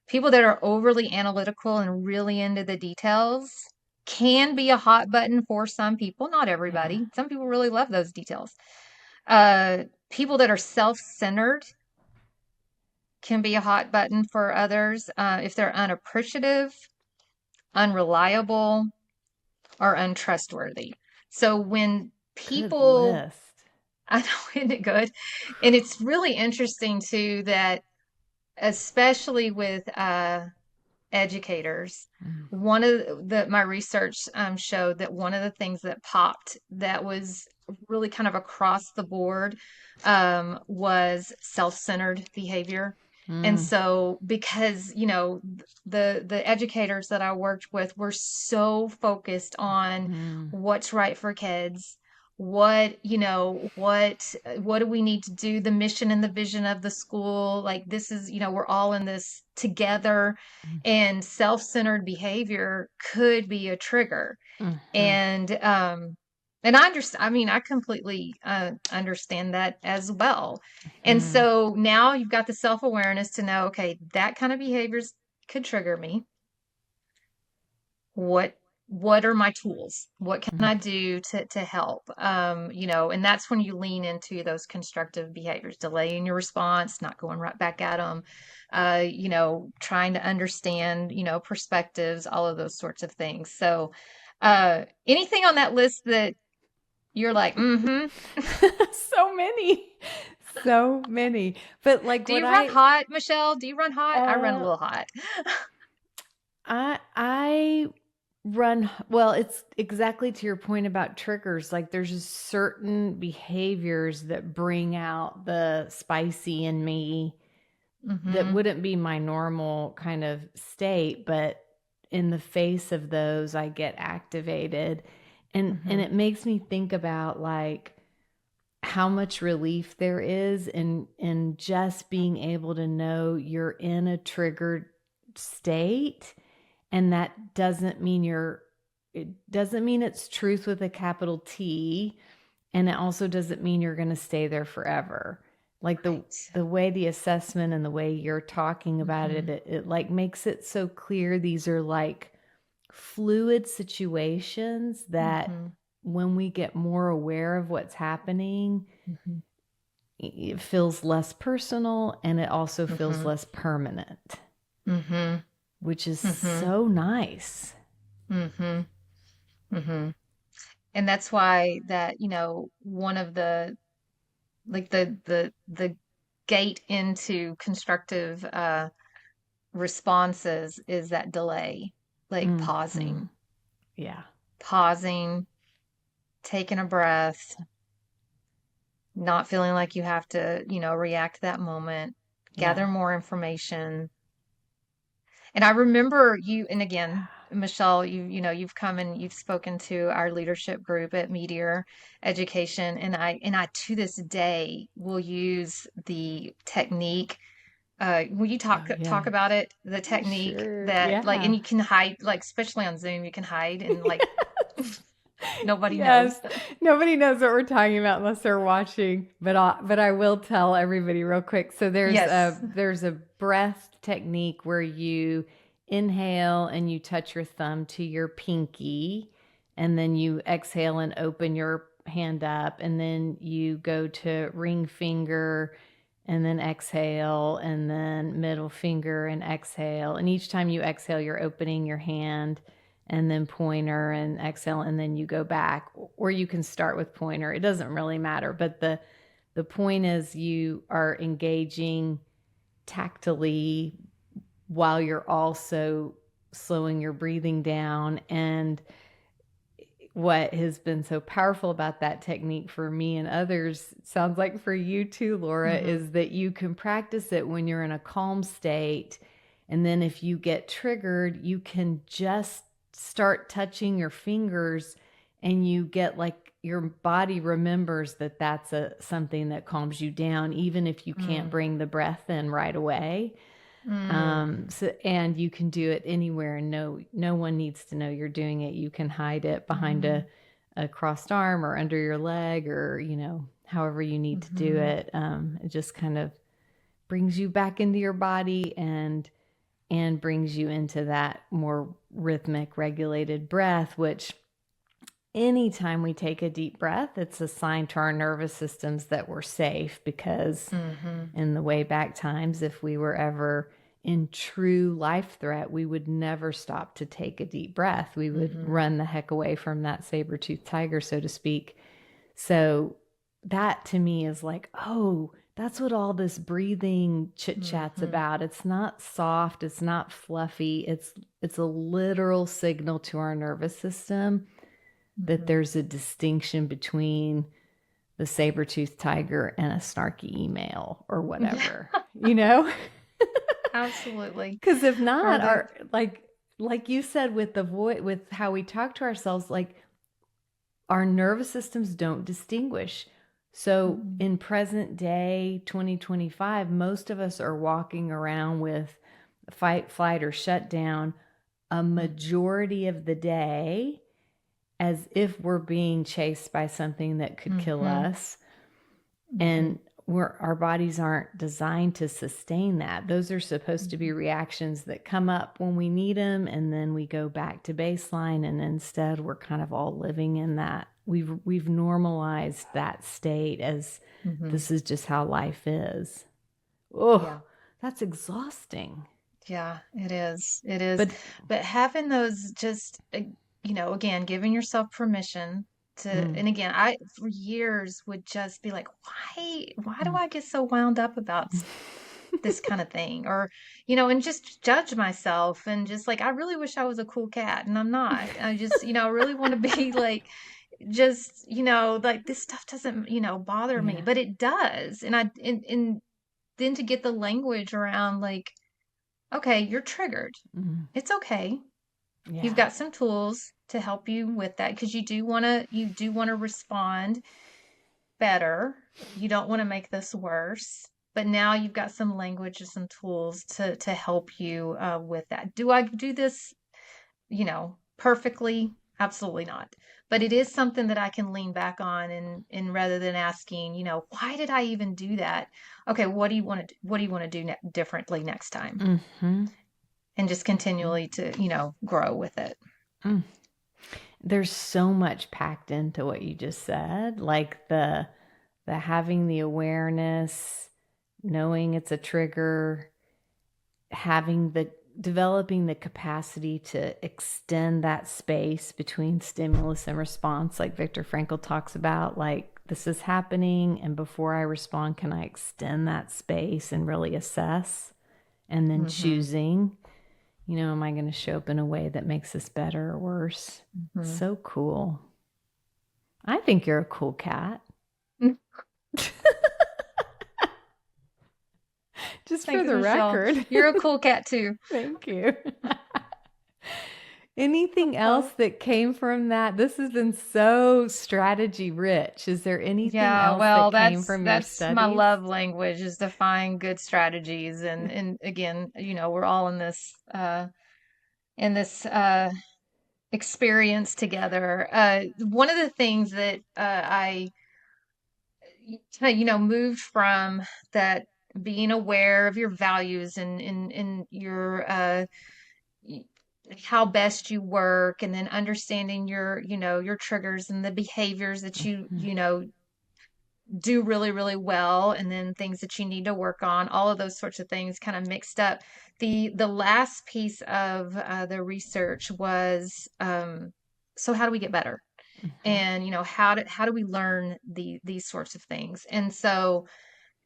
People that are overly analytical and really into the details can be a hot button for some people, not everybody. Yeah. Some people really love those details. People that are self-centered can be a hot button for others if they're unappreciative, unreliable, or untrustworthy. So when people, Good list. I know, isn't it good? And it's really interesting too that, especially with educators, one of my research showed that one of the things that popped that was really kind of across the board was self-centered behavior. And so because, the educators that I worked with were so focused on what's right for kids, what do we need to do, the mission and the vision of the school, like this is, we're all in this together, and self-centered behavior could be a trigger. And I understand, I mean, I completely understand that as well. And so now you've got the self-awareness to know, okay, that kind of behaviors could trigger me. What are my tools? What can I do to help? And that's when you lean into those constructive behaviors, delaying your response, not going right back at them, trying to understand, perspectives, all of those sorts of things. So anything on that list that you're like, So many. But like, do you run hot, Michelle? Do you run hot? I run a little hot. I run, well, it's exactly to your point about triggers. Like there's just certain behaviors that bring out the spicy in me that wouldn't be my normal kind of state, but in the face of those, I get activated. And it makes me think about like how much relief there is in just being able to know you're in a triggered state. And that doesn't mean it's truth with a capital T. And it also doesn't mean you're going to stay there forever. Like the way the assessment and the way you're talking about it like makes it so clear. These are like fluid situations that when we get more aware of what's happening, it feels less personal, and it also feels less permanent, which is so nice. And that's why that, one of the, like the gate into constructive responses is that delay, like pausing. Yeah. Pausing, taking a breath, not feeling like you have to, react to that moment, gather more information. And I remember you, and again, Michelle, you've come and you've spoken to our leadership group at Meteor Education, and I to this day will use the technique. Will you talk about it? The technique that like, and you can hide, like especially on Zoom, you can hide and like nobody knows. Nobody knows what we're talking about unless they're watching. But I will tell everybody real quick. So there's a breath technique where you inhale and you touch your thumb to your pinky, and then you exhale and open your hand up, and then you go to ring finger and then exhale, and then middle finger and exhale. And each time you exhale, you're opening your hand, and then pointer and exhale, and then you go back, or you can start with pointer. It doesn't really matter. But the point is you are engaging tactily while you're also slowing your breathing down. And what has been so powerful about that technique for me and others, sounds like for you too, Laura, is that you can practice it when you're in a calm state. And then if you get triggered, you can just start touching your fingers, and you get like your body remembers that that's something that calms you down, even if you can't bring the breath in right away. And you can do it anywhere, and no one needs to know you're doing it. You can hide it behind a crossed arm or under your leg, or however you need to do it. It just kind of brings you back into your body and brings you into that more rhythmic, regulated breath, which anytime we take a deep breath, it's a sign to our nervous systems that we're safe, because in the way back times, if we were ever in true life threat, we would never stop to take a deep breath. We would run the heck away from that saber-toothed tiger, so to speak. So that to me is like, oh, that's what all this breathing chit-chat's about. It's not soft, it's not fluffy. It's a literal signal to our nervous system that there's a distinction between the saber-toothed tiger and a snarky email or whatever, Absolutely. Because if not, our like you said, with the voice, with how we talk to ourselves, like our nervous systems don't distinguish. So in present day 2025, most of us are walking around with fight, flight, or shutdown a majority of the day, as if we're being chased by something that could kill us. And our bodies aren't designed to sustain that. Those are supposed to be reactions that come up when we need them, and then we go back to baseline. And instead, we're kind of all living in that. We've normalized that state as this is just how life is. Oh, that's exhausting. Yeah, it is. It is. But having those just, again, giving yourself permission to, and again, I for years would just be like, why do I get so wound up about this kind of thing? Or, and just judge myself, and just like, I really wish I was a cool cat, and I'm not. I just, I really want to be like, just, like this stuff doesn't, bother me, but it does. And then to get the language around like, okay, you're triggered. Mm. It's okay. Yeah. You've got some tools to help you with that because you do want to respond better. You don't want to make this worse. But now you've got some language and some tools to help you with that. Do I do this, perfectly? Absolutely not. But it is something that I can lean back on and rather than asking, why did I even do that? Okay, what do you want to do differently next time? Mm-hmm. And just continually to, grow with it. Mm. There's so much packed into what you just said, like the having the awareness, knowing it's a trigger, developing the capacity to extend that space between stimulus and response, like Viktor Frankl talks about, like this is happening, and before I respond, can I extend that space and really assess, and then choosing, am I going to show up in a way that makes this better or worse? So cool. I think you're a cool cat. Just Thanks, for the Michelle. record. You're a cool cat too. Thank you. Anything else that came from that? This has been so strategy rich. Is there anything else Well, that came from your that's studies? my love language, is to find good strategies. And again, we're all in this experience together. One of the things that I moved from, that being aware of your values and your how best you work, and then understanding your triggers and the behaviors that you do really, really well, and then things that you need to work on, all of those sorts of things kind of mixed up. The last piece of the research was, so how do we get better? And how do we learn these sorts of things? And so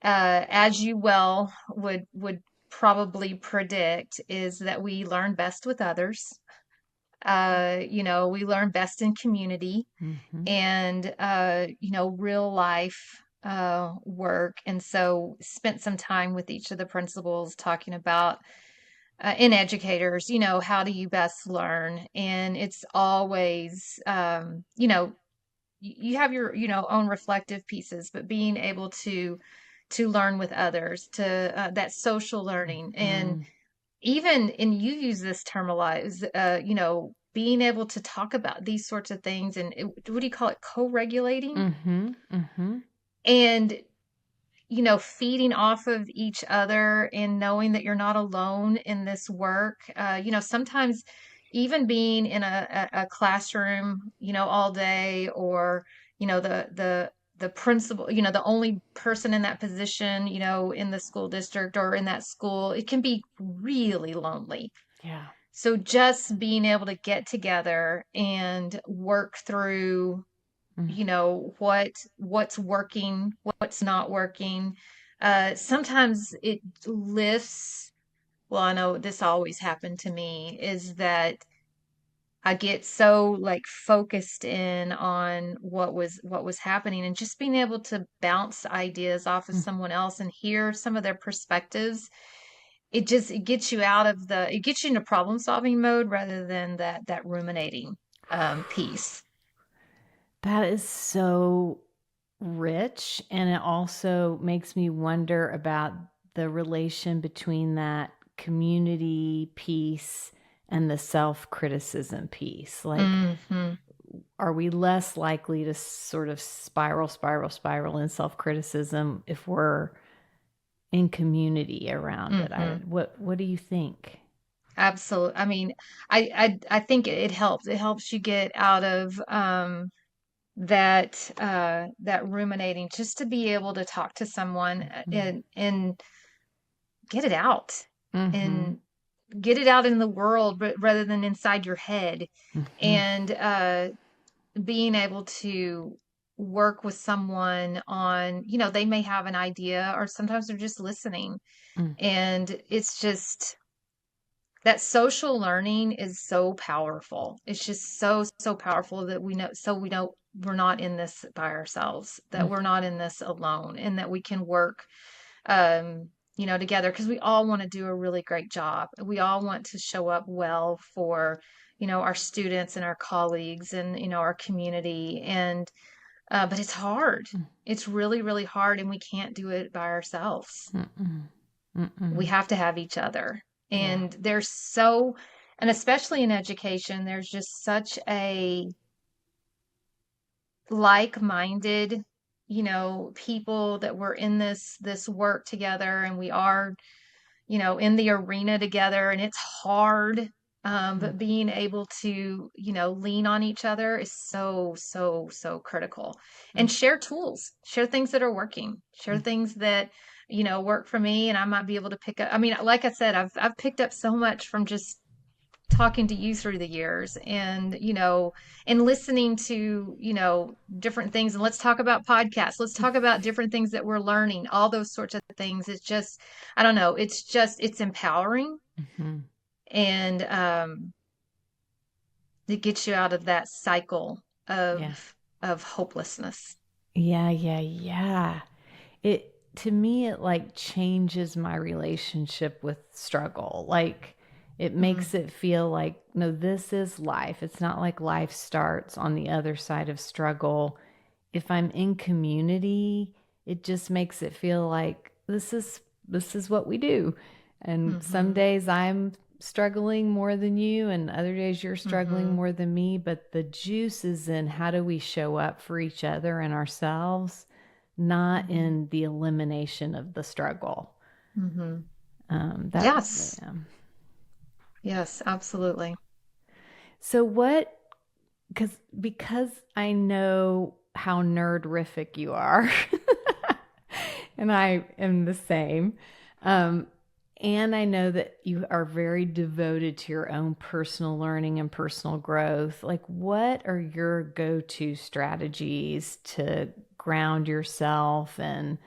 as you well would probably predict, is that we learn best with others. We learn best in community and real life work. And so spent some time with each of the principals talking about in educators, how do you best learn? And it's always you have your own reflective pieces, but being able to learn with others, to that social learning. And even, and you use this term a lot, is being able to talk about these sorts of things, and what do you call it, co-regulating, and feeding off of each other, and knowing that you're not alone in this work. Sometimes even being in a classroom, all day, or the principal, the only person in that position, in the school district or in that school, it can be really lonely. Yeah. So just being able to get together and work through, what's working, what's not working. Sometimes it lifts. Well, I know this always happened to me, is that I get so like focused in on what was happening, and just being able to bounce ideas off of someone else and hear some of their perspectives. It gets you it gets you into problem solving mode rather than that ruminating piece. That is so rich. And it also makes me wonder about the relation between that community piece and the self-criticism piece. Like, are we less likely to sort of spiral in self-criticism if we're in community around it? What do you think? Absolutely. I mean, I think it helps. It helps you get out of that ruminating, just to be able to talk to someone and get it out, and get it out in the world, but rather than inside your head. And being able to work with someone on, they may have an idea, or sometimes they're just listening. And it's just, that social learning is so powerful. It's just so, so powerful, that we know we're not in this by ourselves, that we're not in this alone, and that we can work together, because we all want to do a really great job. We all want to show up well for, our students and our colleagues and, our community. And, but it's hard. It's really, really hard. And we can't do it by ourselves. Mm-mm. Mm-mm. We have to have each other. Yeah. And and especially in education, there's just such a like-minded, people that we're in this work together, and we are, in the arena together, and it's hard. But being able to, lean on each other is so, so, so critical. And share tools, share things that are working, share things that, work for me, and I might be able to pick up. I mean, like I said, I've picked up so much from just talking to you through the years, and and listening to different things. And let's talk about podcasts, let's talk about different things that we're learning, all those sorts of things. It's just, I don't know, it's empowering. Mm-hmm. And it gets you out of that cycle of hopelessness. Yeah. It, to me, it like changes my relationship with struggle. Like, it makes it feel like, no, this is life. It's not like life starts on the other side of struggle. If I'm in community, it just makes it feel like this is what we do. And some days I'm struggling more than you, and other days you're struggling more than me. But the juice is in how do we show up for each other and ourselves, not in the elimination of the struggle. Yes. Yes, absolutely. So what, because I know how nerdrific you are, and I am the same. And I know that you are very devoted to your own personal learning and personal growth. Like, what are your go-to strategies to ground yourself and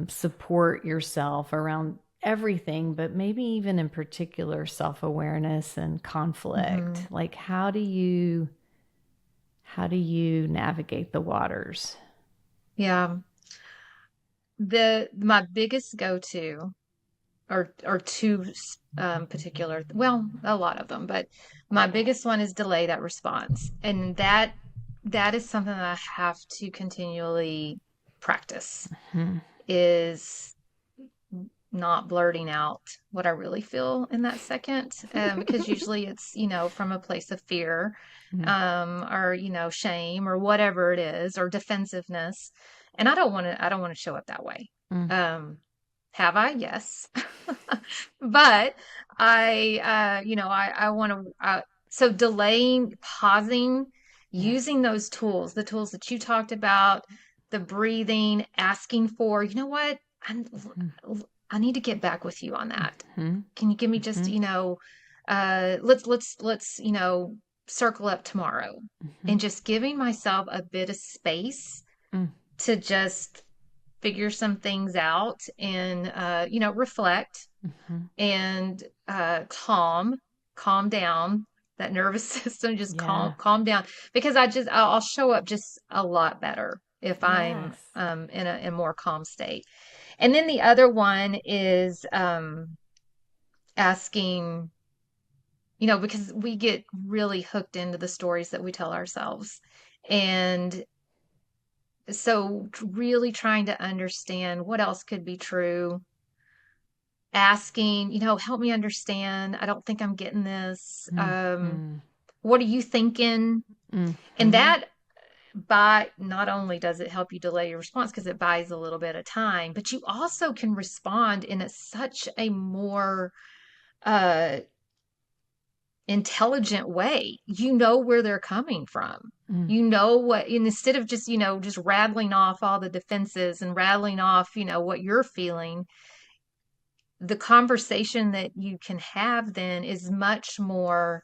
support yourself around everything, but maybe even in particular self-awareness and conflict? Like, how do you navigate the waters? Yeah. My biggest go-to are two particular, well, a lot of them, but my biggest one is delay that response. And that is something that I have to continually practice, is not blurting out what I really feel in that second, because usually it's, from a place of fear, or, shame, or whatever it is, or defensiveness. And I don't want to show up that way. Have I? Yes. But I want to, so delaying, pausing, using those tools, the tools that you talked about, the breathing, asking for, you know what? I need to get back with you on that. Can you give me just, let's, circle up tomorrow, and just giving myself a bit of space to just figure some things out, and, reflect, and, calm down that nervous system, just calm down, because I'll show up just a lot better if I'm, in a more calm state. And then the other one is, asking, because we get really hooked into the stories that we tell ourselves. And so really trying to understand what else could be true, asking, help me understand. I don't think I'm getting this. What are you thinking? And that, not only does it help you delay your response because it buys a little bit of time, but you also can respond in such a more intelligent way. You know where they're coming from. You know what, and instead of just, just rattling off all the defenses and rattling off, what you're feeling, the conversation that you can have then is much more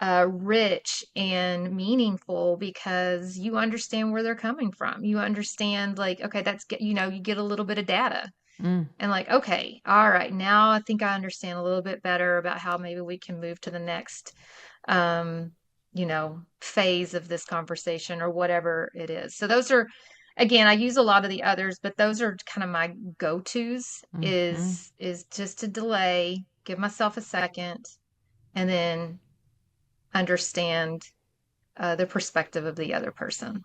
rich and meaningful, because you understand where they're coming from. You understand, like, okay, you get a little bit of data, and like, okay, all right, now I think I understand a little bit better about how maybe we can move to the next, phase of this conversation, or whatever it is. So those are, again, I use a lot of the others, but those are kind of my go-tos is just to delay, give myself a second, and then understand the perspective of the other person.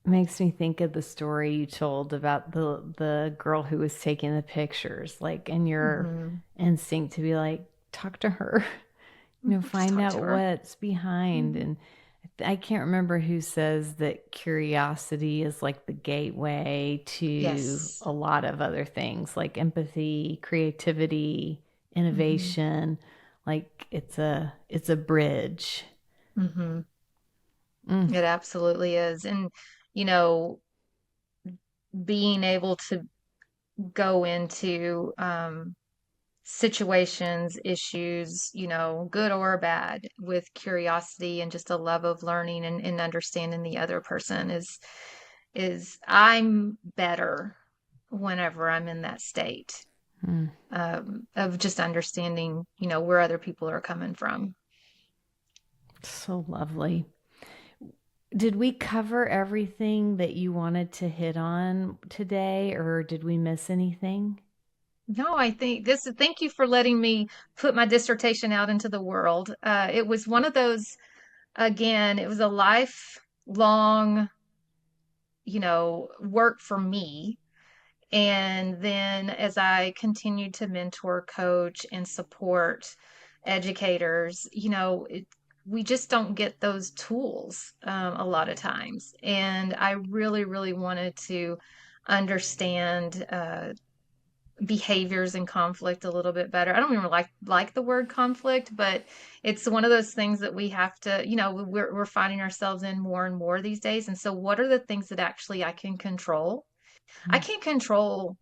Makes me think of the story you told about the girl who was taking the pictures, like, and your instinct to be like, talk to her, Just find talk out to her. what's behind. And I can't remember who says that curiosity is like the gateway to Yes. a lot of other things, like empathy, creativity, innovation. Like it's a bridge. Mm-hmm. It absolutely is. And, you know, being able to go into situations, issues, good or bad, with curiosity and just a love of learning and understanding the other person is I'm better whenever I'm in that state of just understanding, where other people are coming from. So lovely. Did we cover everything that you wanted to hit on today, or did we miss anything? No, I think thank you for letting me put my dissertation out into the world. It was one of those, again, it was a lifelong, work for me. And then as I continued to mentor, coach, and support educators, we just don't get those tools a lot of times. And I really, really wanted to understand behaviors and conflict a little bit better. I don't even like the word conflict, but it's one of those things that we have to, we're finding ourselves in more and more these days. And so what are the things that actually I can control? I can't control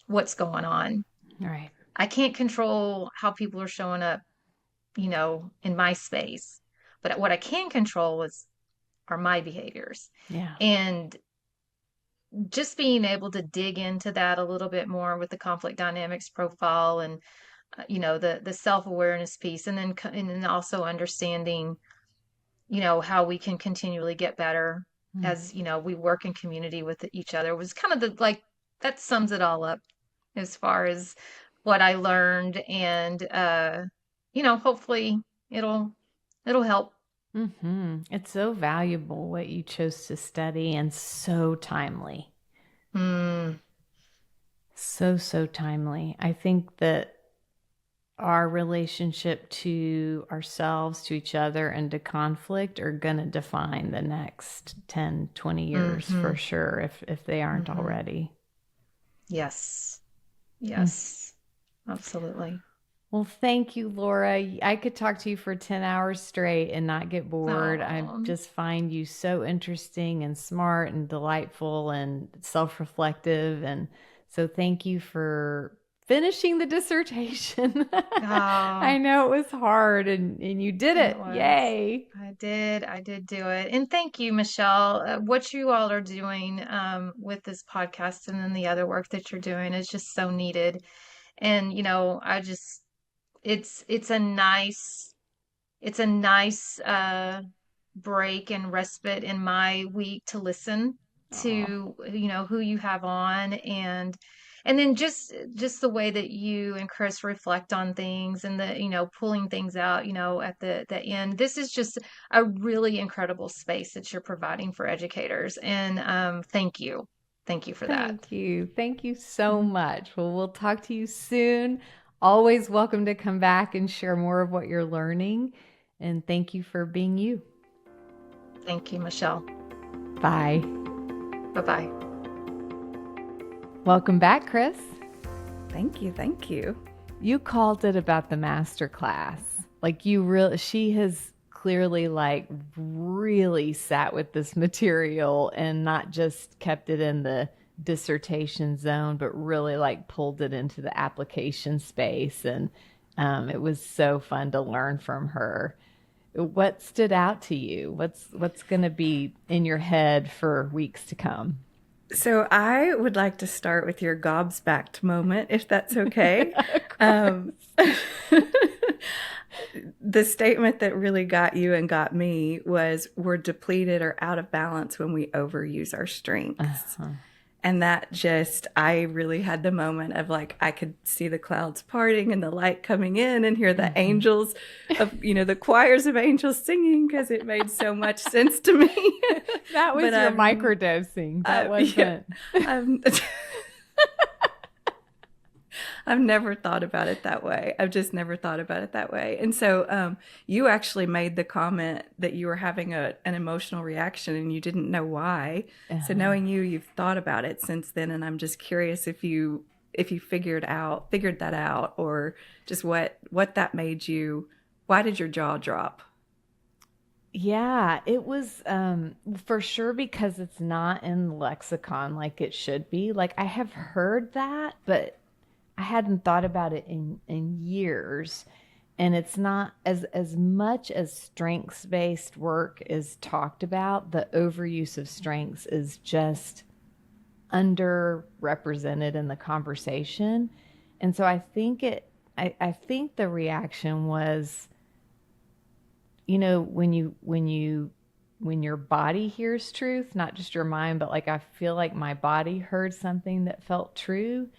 what's going on. All right. I can't control how people are showing up, in my space. But what I can control are my behaviors. Yeah. And just being able to dig into that a little bit more with the conflict dynamics profile and the self-awareness piece, and then also understanding how we can continually get better as we work in community with each other was kind of that sums it all up as far as what I learned. And hopefully it'll help. It's so valuable what you chose to study, and so timely. So timely. I think that our relationship to ourselves, to each other, and to conflict are going to define the next 10, 20 years for sure, if they aren't already. Yes. Absolutely. Well, thank you, Laura. I could talk to you for 10 hours straight and not get bored. I just find you so interesting and smart and delightful and self-reflective. And so thank you for finishing the dissertation. I know it was hard, and you did it. Yay. I did do it. And thank you, Michelle. What you all are doing with this podcast and then the other work that you're doing is just so needed. And, it's a nice break and respite in my week to listen to who you have on, and then just the way that you and Chris reflect on things, and the pulling things out at the end. This is just a really incredible space that you're providing for educators, and thank you for that. Thank you so much. Well, we'll talk to you soon. Always welcome to come back and share more of what you're learning. And thank you for being you. Thank you, Michelle. Bye. Bye-bye. Welcome back, Chris. Thank you. You called it about the masterclass. She has clearly really sat with this material and not just kept it in the dissertation zone, but really pulled it into the application space. And it was so fun to learn from her. What stood out to you? What's going to be in your head for weeks to come? So I would like to start with your gobsmacked moment, if that's okay. The statement that really got you and got me was, we're depleted or out of balance when we overuse our strengths. And that just, I really had the moment of like, I could see the clouds parting and the light coming in and hear the angels of, the choirs of angels singing, because it made so much sense to me. That was your microdosing. That wasn't. I've never thought about it that way. I've just never thought about it that way. And so you actually made the comment that you were having an emotional reaction and you didn't know why. So knowing you've thought about it since then. And I'm just curious if you figured that out, or just what that made you, why did your jaw drop? Yeah, it was for sure because it's not in the lexicon like it should be. Like, I have heard that, but I hadn't thought about it in years. And it's not as much as strengths-based work is talked about, the overuse of strengths is just underrepresented in the conversation. And so I think I think the reaction was, when your body hears truth, not just your mind, but like, I feel like my body heard something that felt true.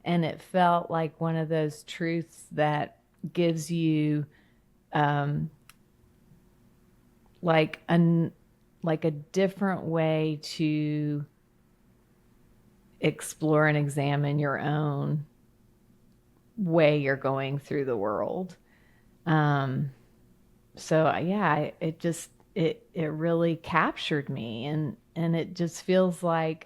And it felt like one of those truths that gives you like a different way to explore and examine your own way you're going through the world. So yeah, it really captured me, and it just feels like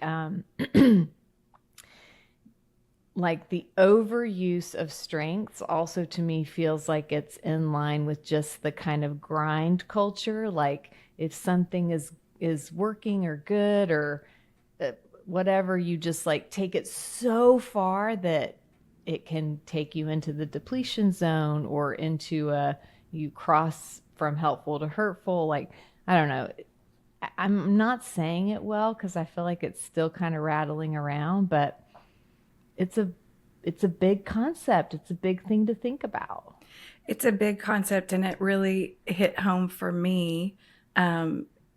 like the overuse of strengths also to me feels like it's in line with just the kind of grind culture. Like, if something is working or good or whatever, you just like take it so far that it can take you into the depletion zone or into you cross from helpful to hurtful. Like, I don't know. I'm not saying it well because I feel like it's still kind of rattling around, but it's a big concept. It's a big thing to think about. It's a big concept, and it really hit home for me,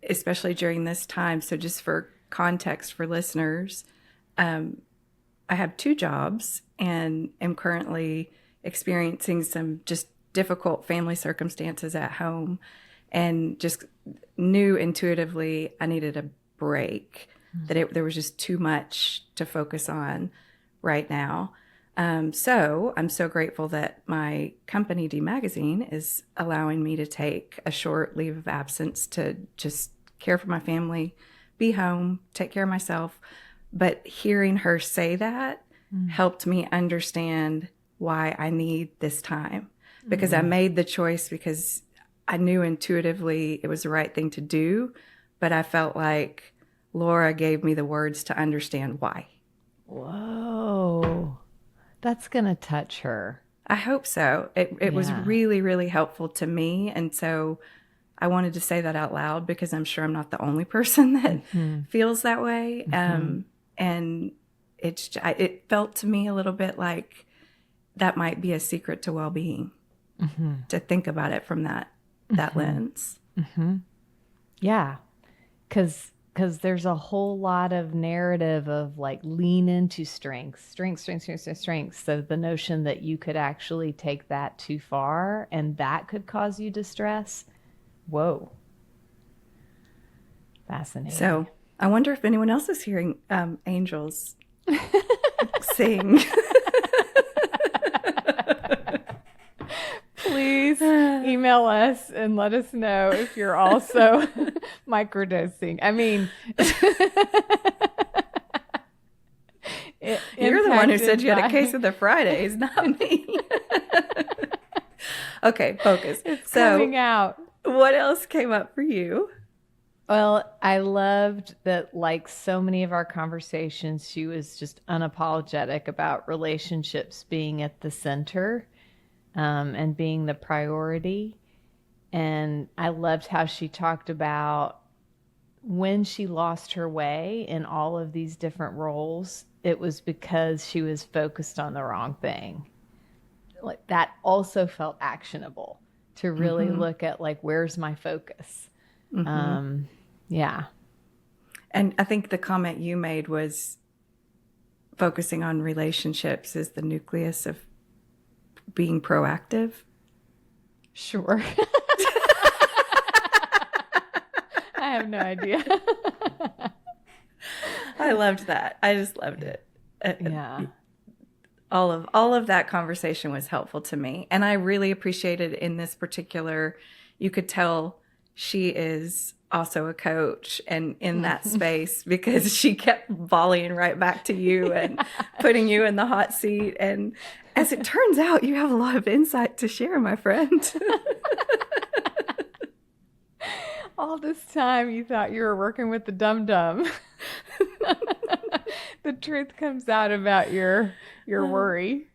especially during this time. So just for context for listeners, I have 2 jobs and am currently experiencing some just difficult family circumstances at home, and just knew intuitively I needed a break, that there was just too much to focus on right now. So I'm so grateful that my company, D Magazine, is allowing me to take a short leave of absence to just care for my family, be home, take care of myself. But hearing her say that helped me understand why I need this time, because I made the choice because I knew intuitively it was the right thing to do, but I felt like Laura gave me the words to understand why. Whoa. That's going to touch her. I hope so. It was really, really helpful to me. And so I wanted to say that out loud because I'm sure I'm not the only person that feels that way. And it felt to me a little bit like that might be a secret to well-being, to think about it from that lens. Yeah. Because there's a whole lot of narrative of like lean into strengths. So the notion that you could actually take that too far and that could cause you distress. Whoa. Fascinating. So I wonder if anyone else is hearing angels sing. Please email us and let us know if you're also microdosing. I mean, you're the one who said you had a case of the Fridays, not me. Okay, focus. It's coming out. What else came up for you? Well, I loved that, like so many of our conversations, she was just unapologetic about relationships being at the center. And being the priority. And I loved how she talked about when she lost her way in all of these different roles, it was because she was focused on the wrong thing. like that also felt actionable to really look at like, where's my focus? Yeah. And I think the comment you made was focusing on relationships is the nucleus of being proactive. Sure. I have no idea. I loved that. I just loved it. Yeah. All of that conversation was helpful to me. And I really appreciated in this particular, you could tell she is also a coach and in that space because she kept volleying right back to you and putting you in the hot seat. And as it turns out, you have a lot of insight to share, my friend. All this time you thought you were working with the dum-dum. The truth comes out about your worry.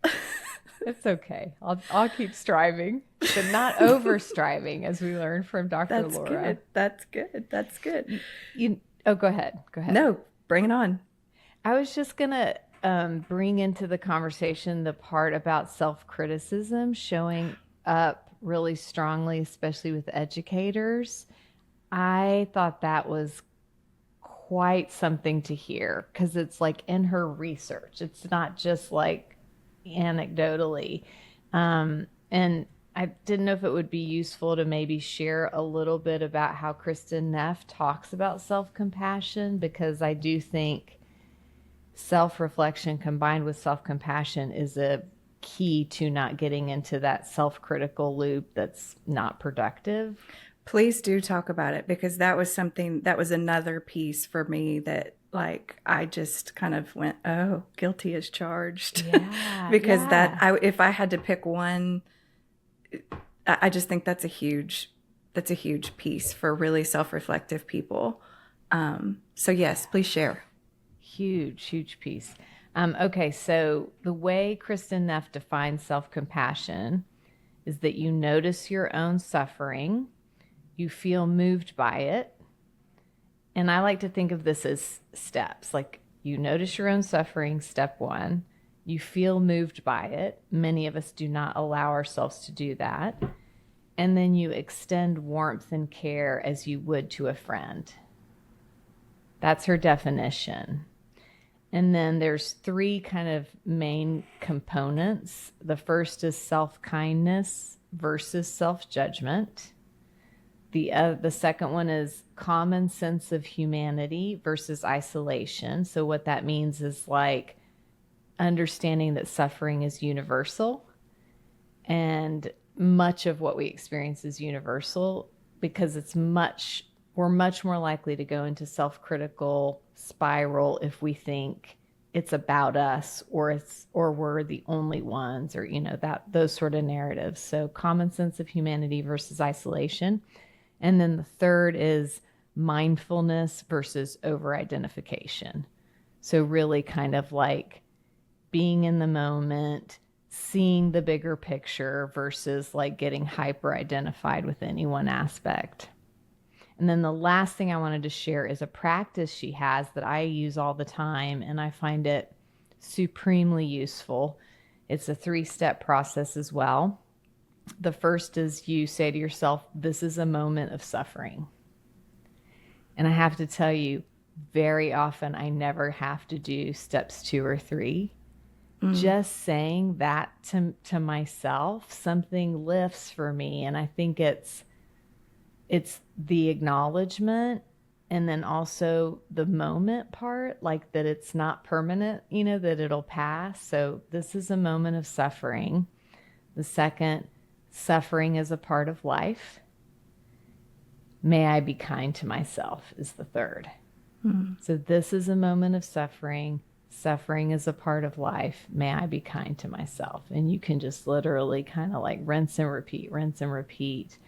It's okay. I'll keep striving, but not over striving, as we learned from Dr. Laura. That's good. Go ahead. No, bring it on. I was just gonna bring into the conversation the part about self-criticism showing up really strongly, especially with educators. I thought that was quite something to hear because it's like in her research. It's not just like anecdotally. And I didn't know if it would be useful to maybe share a little bit about how Kristen Neff talks about self-compassion, because I do think self-reflection combined with self-compassion is a key to not getting into that self-critical loop that's not productive. Please do talk about it, because that was another piece for me that like I just kind of went, oh, guilty as charged. Yeah, because if I had to pick one, I just think that's a huge piece for really self-reflective people. So yes, please share. Huge piece. Okay, so the way Kristen Neff defines self-compassion is that you notice your own suffering, you feel moved by it. And I like to think of this as steps. Like you notice your own suffering, step one. You feel moved by it. Many of us do not allow ourselves to do that. And then you extend warmth and care as you would to a friend. That's her definition. And then there's three kind of main components. The first is self-kindness versus self-judgment. The second one is common sense of humanity versus isolation. So what that means is like understanding that suffering is universal, and much of what we experience is universal because we're much more likely to go into self-critical spiral if we think it's about us or we're the only ones, or those sort of narratives. So common sense of humanity versus isolation. And then the third is mindfulness versus over-identification. So really kind of like being in the moment, seeing the bigger picture versus like getting hyper-identified with any one aspect. And then the last thing I wanted to share is a practice she has that I use all the time, and I find it supremely useful. It's a 3-step process as well. The first is you say to yourself, this is a moment of suffering. And I have to tell you, very often I never have to do steps 2 or 3. Just saying that to myself, something lifts for me. And I think it's the acknowledgement, and then also the moment part, like that it's not permanent, that it'll pass. So this is a moment of suffering. The second, suffering is a part of life. May I be kind to myself is the third. So this is a moment of suffering. Suffering is a part of life. May I be kind to myself. And you can just literally kind of like rinse and repeat.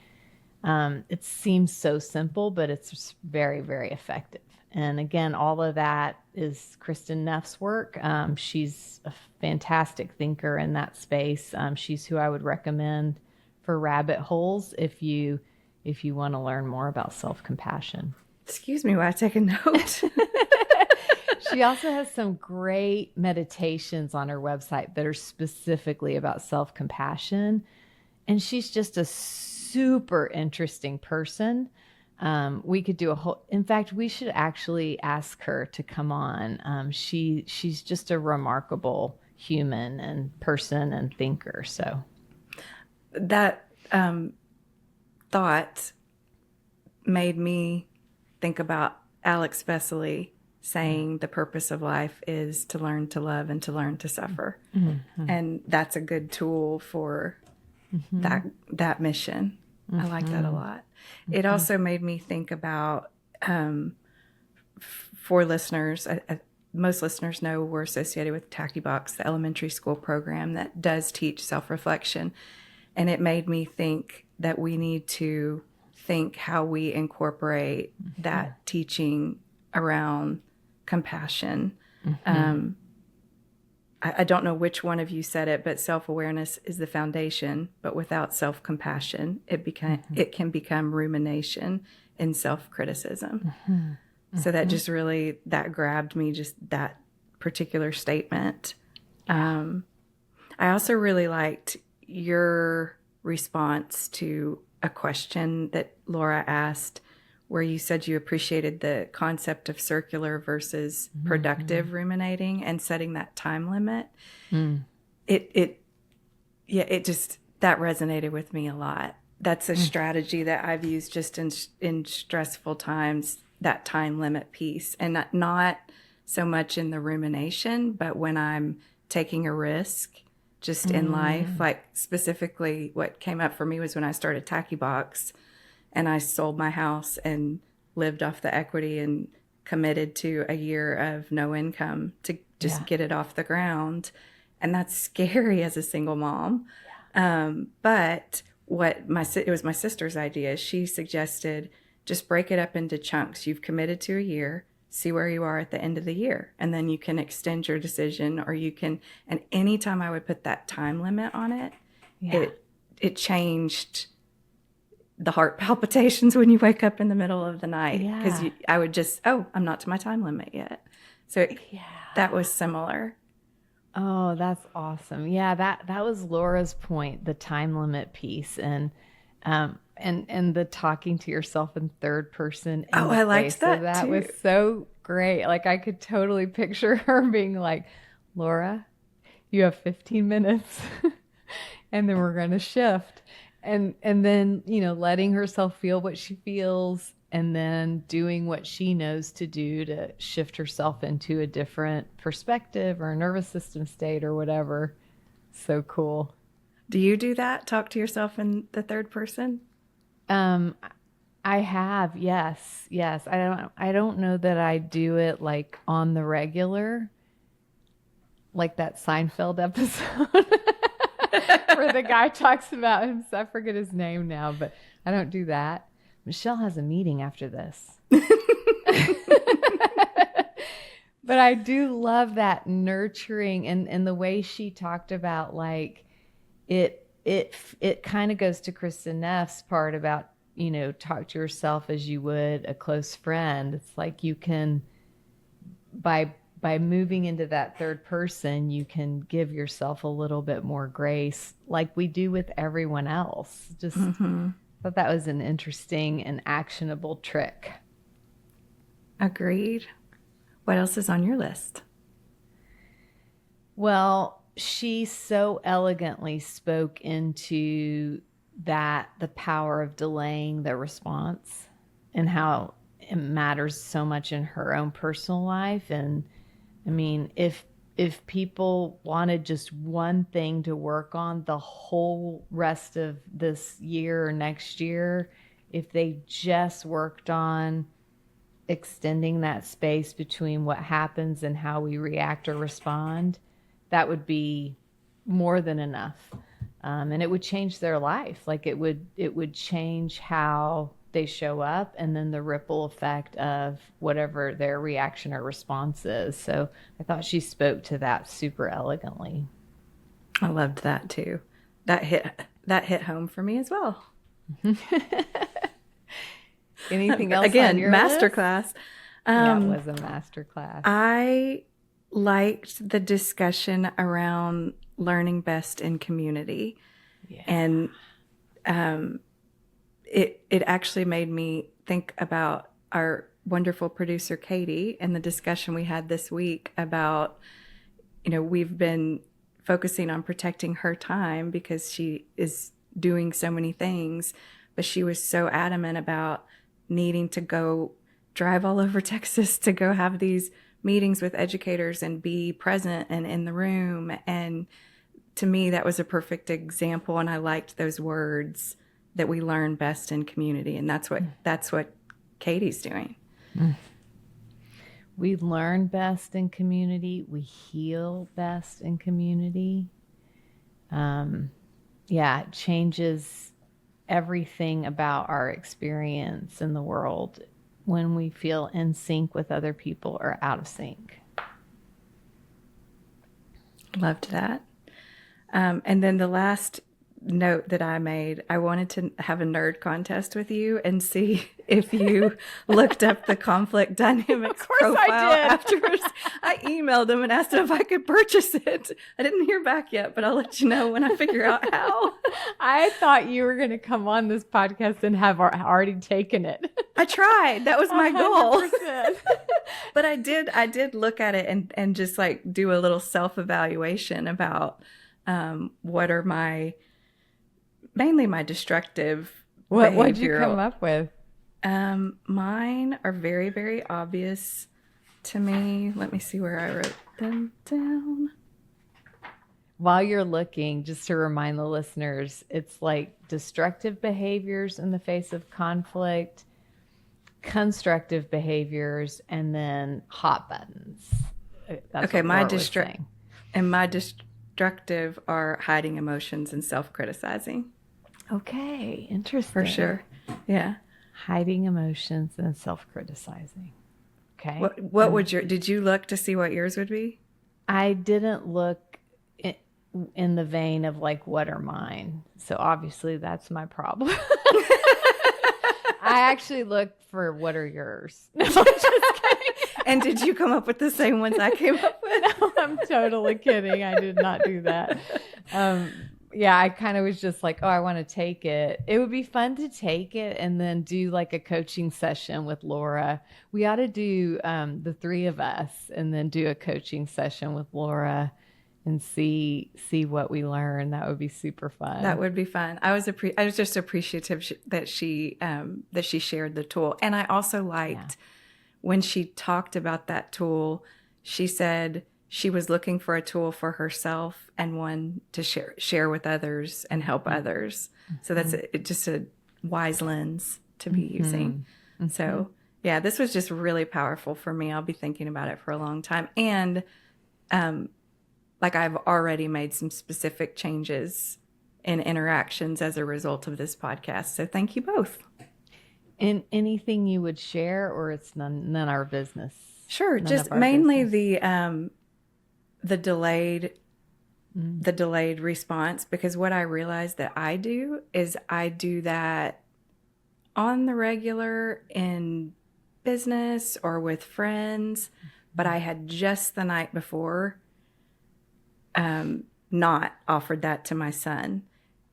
It seems so simple, but it's very, very effective. And again, all of that is Kristen Neff's work. She's a fantastic thinker in that space. She's who I would recommend for rabbit holes if you want to learn more about self-compassion. Excuse me while I take a note. She also has some great meditations on her website that are specifically about self-compassion. And she's just a super interesting person. We could do in fact, we should actually ask her to come on. She's just a remarkable human and person and thinker. So that thought made me think about Alex Vesely saying the purpose of life is to learn to love and to learn to suffer. Mm-hmm. And that's a good tool for that mission. Mm-hmm. I like that a lot. Mm-hmm. It also made me think about, for listeners, most listeners know we're associated with Tacky Box, the elementary school program that does teach self-reflection. And it made me think that we need to think how we incorporate that teaching around compassion. Mm-hmm. I don't know which one of you said it, but self-awareness is the foundation, but without self-compassion, it can become rumination and self-criticism. Mm-hmm. So that just really, that grabbed me, just that particular statement. Yeah. I also really liked your response to a question that Laura asked, where you said you appreciated the concept of circular versus productive ruminating and setting that time limit. It just, that resonated with me a lot. That's a strategy that I've used just in stressful times, that time limit piece, and not so much in the rumination, but when I'm taking a risk just in life. Like specifically what came up for me was when I started Tacky Box and I sold my house and lived off the equity and committed to a year of no income to just get it off the ground. And that's scary as a single mom. Yeah. But it was my sister's idea. She suggested just break it up into chunks. You've committed to a year, see where you are at the end of the year, and then you can extend your decision, or you can, and anytime I would put that time limit on it, it changed the heart palpitations when you wake up in the middle of the night, because I would just, I'm not to my time limit yet. So that was similar. Oh, that's awesome. Yeah, that was Laura's point, the time limit piece, and the talking to yourself in third person. I liked that. That too. was so great. Like I could totally picture her being like, Laura, you have 15 minutes and then we're going to shift. And then, letting herself feel what she feels and then doing what she knows to do to shift herself into a different perspective or a nervous system state or whatever. So cool. Do you do that? Talk to yourself in the third person? I have, yes. I don't know that I do it like on the regular, like that Seinfeld episode where the guy talks about himself. I forget his name now, but I don't do that. Michelle has a meeting after this. But I do love that nurturing and the way she talked about like it kind of goes to Kristen Neff's part about, talk to yourself as you would a close friend. It's like you can, by moving into that third person, you can give yourself a little bit more grace like we do with everyone else. Just thought that was an interesting and actionable trick. Agreed. What else is on your list? Well, she so elegantly spoke into the power of delaying the response and how it matters so much in her own personal life. And I mean, if people wanted just one thing to work on the whole rest of this year or next year, if they just worked on extending that space between what happens and how we react or respond, that would be more than enough. And it would change their life. Like it would change how they show up and then the ripple effect of whatever their reaction or response is. So I thought she spoke to that super elegantly. I loved that too. That hit home for me as well. Anything else again, on your masterclass. That was a masterclass. I liked the discussion around learning best in community. Yeah. And it actually made me think about our wonderful producer, Katie, and the discussion we had this week about, we've been focusing on protecting her time because she is doing so many things, but she was so adamant about needing to go drive all over Texas to go have these meetings with educators and be present and in the room. And to me, that was a perfect example. And I liked those words, that we learn best in community. And that's what Katie's doing. We learn best in community. We heal best in community. It changes everything about our experience in the world when we feel in sync with other people or out of sync. Loved that. And then the last note that I made, I wanted to have a nerd contest with you and see if you looked up the conflict dynamics profile afterwards. I emailed them and asked them if I could purchase it. I didn't hear back yet, but I'll let you know when I figure out how. I thought you were going to come on this podcast and have already taken it. I tried. That was my goal. 100%. But I did look at it and just like do a little self-evaluation about what are mainly my destructive What did you come up with? Mine are very, very obvious to me. Let me see where I wrote them down. While you're looking, just to remind the listeners, it's like destructive behaviors in the face of conflict, constructive behaviors, and then hot buttons. That's okay, what my Laura was saying. my destructive are hiding emotions and self-criticizing. Okay, interesting. For sure. Yeah. Hiding emotions and self-criticizing. Okay. What would did you look to see what yours would be? I didn't look in the vein of like, what are mine? So obviously that's my problem. I actually looked for what are yours. No, I'm just kidding. And did you come up with the same ones I came up with? No, I'm totally kidding. I did not do that. I kind of was just like, I want to take it. It would be fun to take it and then do like a coaching session with Laura. We ought to do the three of us and then do a coaching session with Laura and see what we learn. That would be super fun. That would be fun. I was just appreciative that she shared the tool. And I also liked when she talked about that tool, she said she was looking for a tool for herself and one to share with others and help others. So that's just a wise lens to be using. So this was just really powerful for me. I'll be thinking about it for a long time. And I've already made some specific changes in interactions as a result of this podcast. So thank you both. And anything you would share, or it's none of our business? Sure. Just mainly business. The delayed response, because what I realized that I do is I do that on the regular in business or with friends, but I had just the night before not offered that to my son.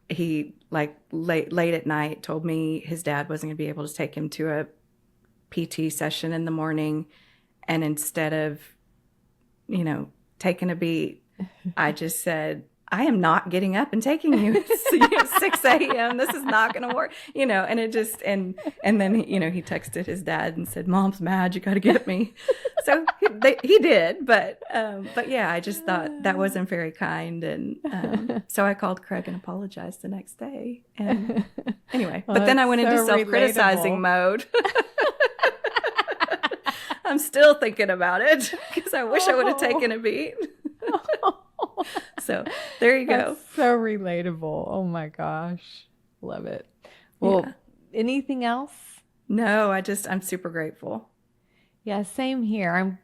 He late at night told me his dad wasn't going to be able to take him to a PT session in the morning, and instead of taking a beat, I just said, I am not getting up and taking you at 6 a.m. This is not going to work, and it just, and then, he texted his dad and said, Mom's mad, you got to get me. So he did, but yeah, I just thought that wasn't very kind. And so I called Craig and apologized the next day. And anyway, but then I went into self-criticizing mode. I'm still thinking about it because I wish I would have taken a beat. So there you go. That's so relatable. Oh my gosh. Love it. Well, anything else? No, I'm super grateful. Yeah, same here.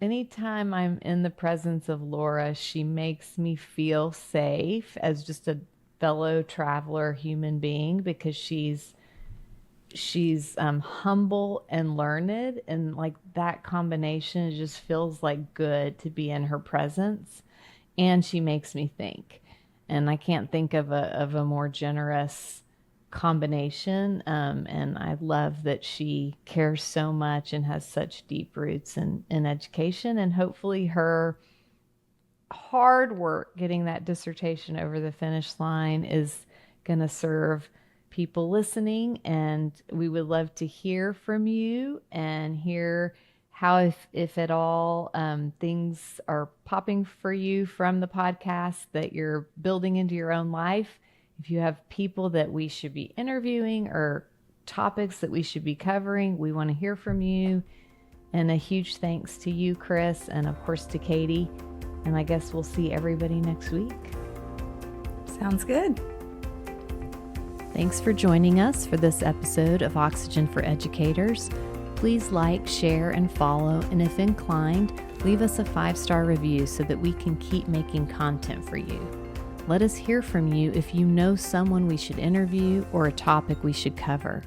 Anytime I'm in the presence of Laura, she makes me feel safe as just a fellow traveler human being, because she's she's humble and learned, and like that combination just feels like good to be in her presence. And she makes me think, and I can't think of a more generous combination. And I love that she cares so much and has such deep roots in education, and hopefully her hard work getting that dissertation over the finish line is going to serve people listening. And we would love to hear from you and hear how, if at all, things are popping for you from the podcast that you're building into your own life. If you have people that we should be interviewing or topics that we should be covering, we want to hear from you. And a huge thanks to you, Chris, and of course to Katie. And I guess we'll see everybody next week. Sounds good. Thanks for joining us for this episode of Oxygen for Educators. Please like, share, and follow, and if inclined, leave us a 5-star review so that we can keep making content for you. Let us hear from you if you know someone we should interview or a topic we should cover.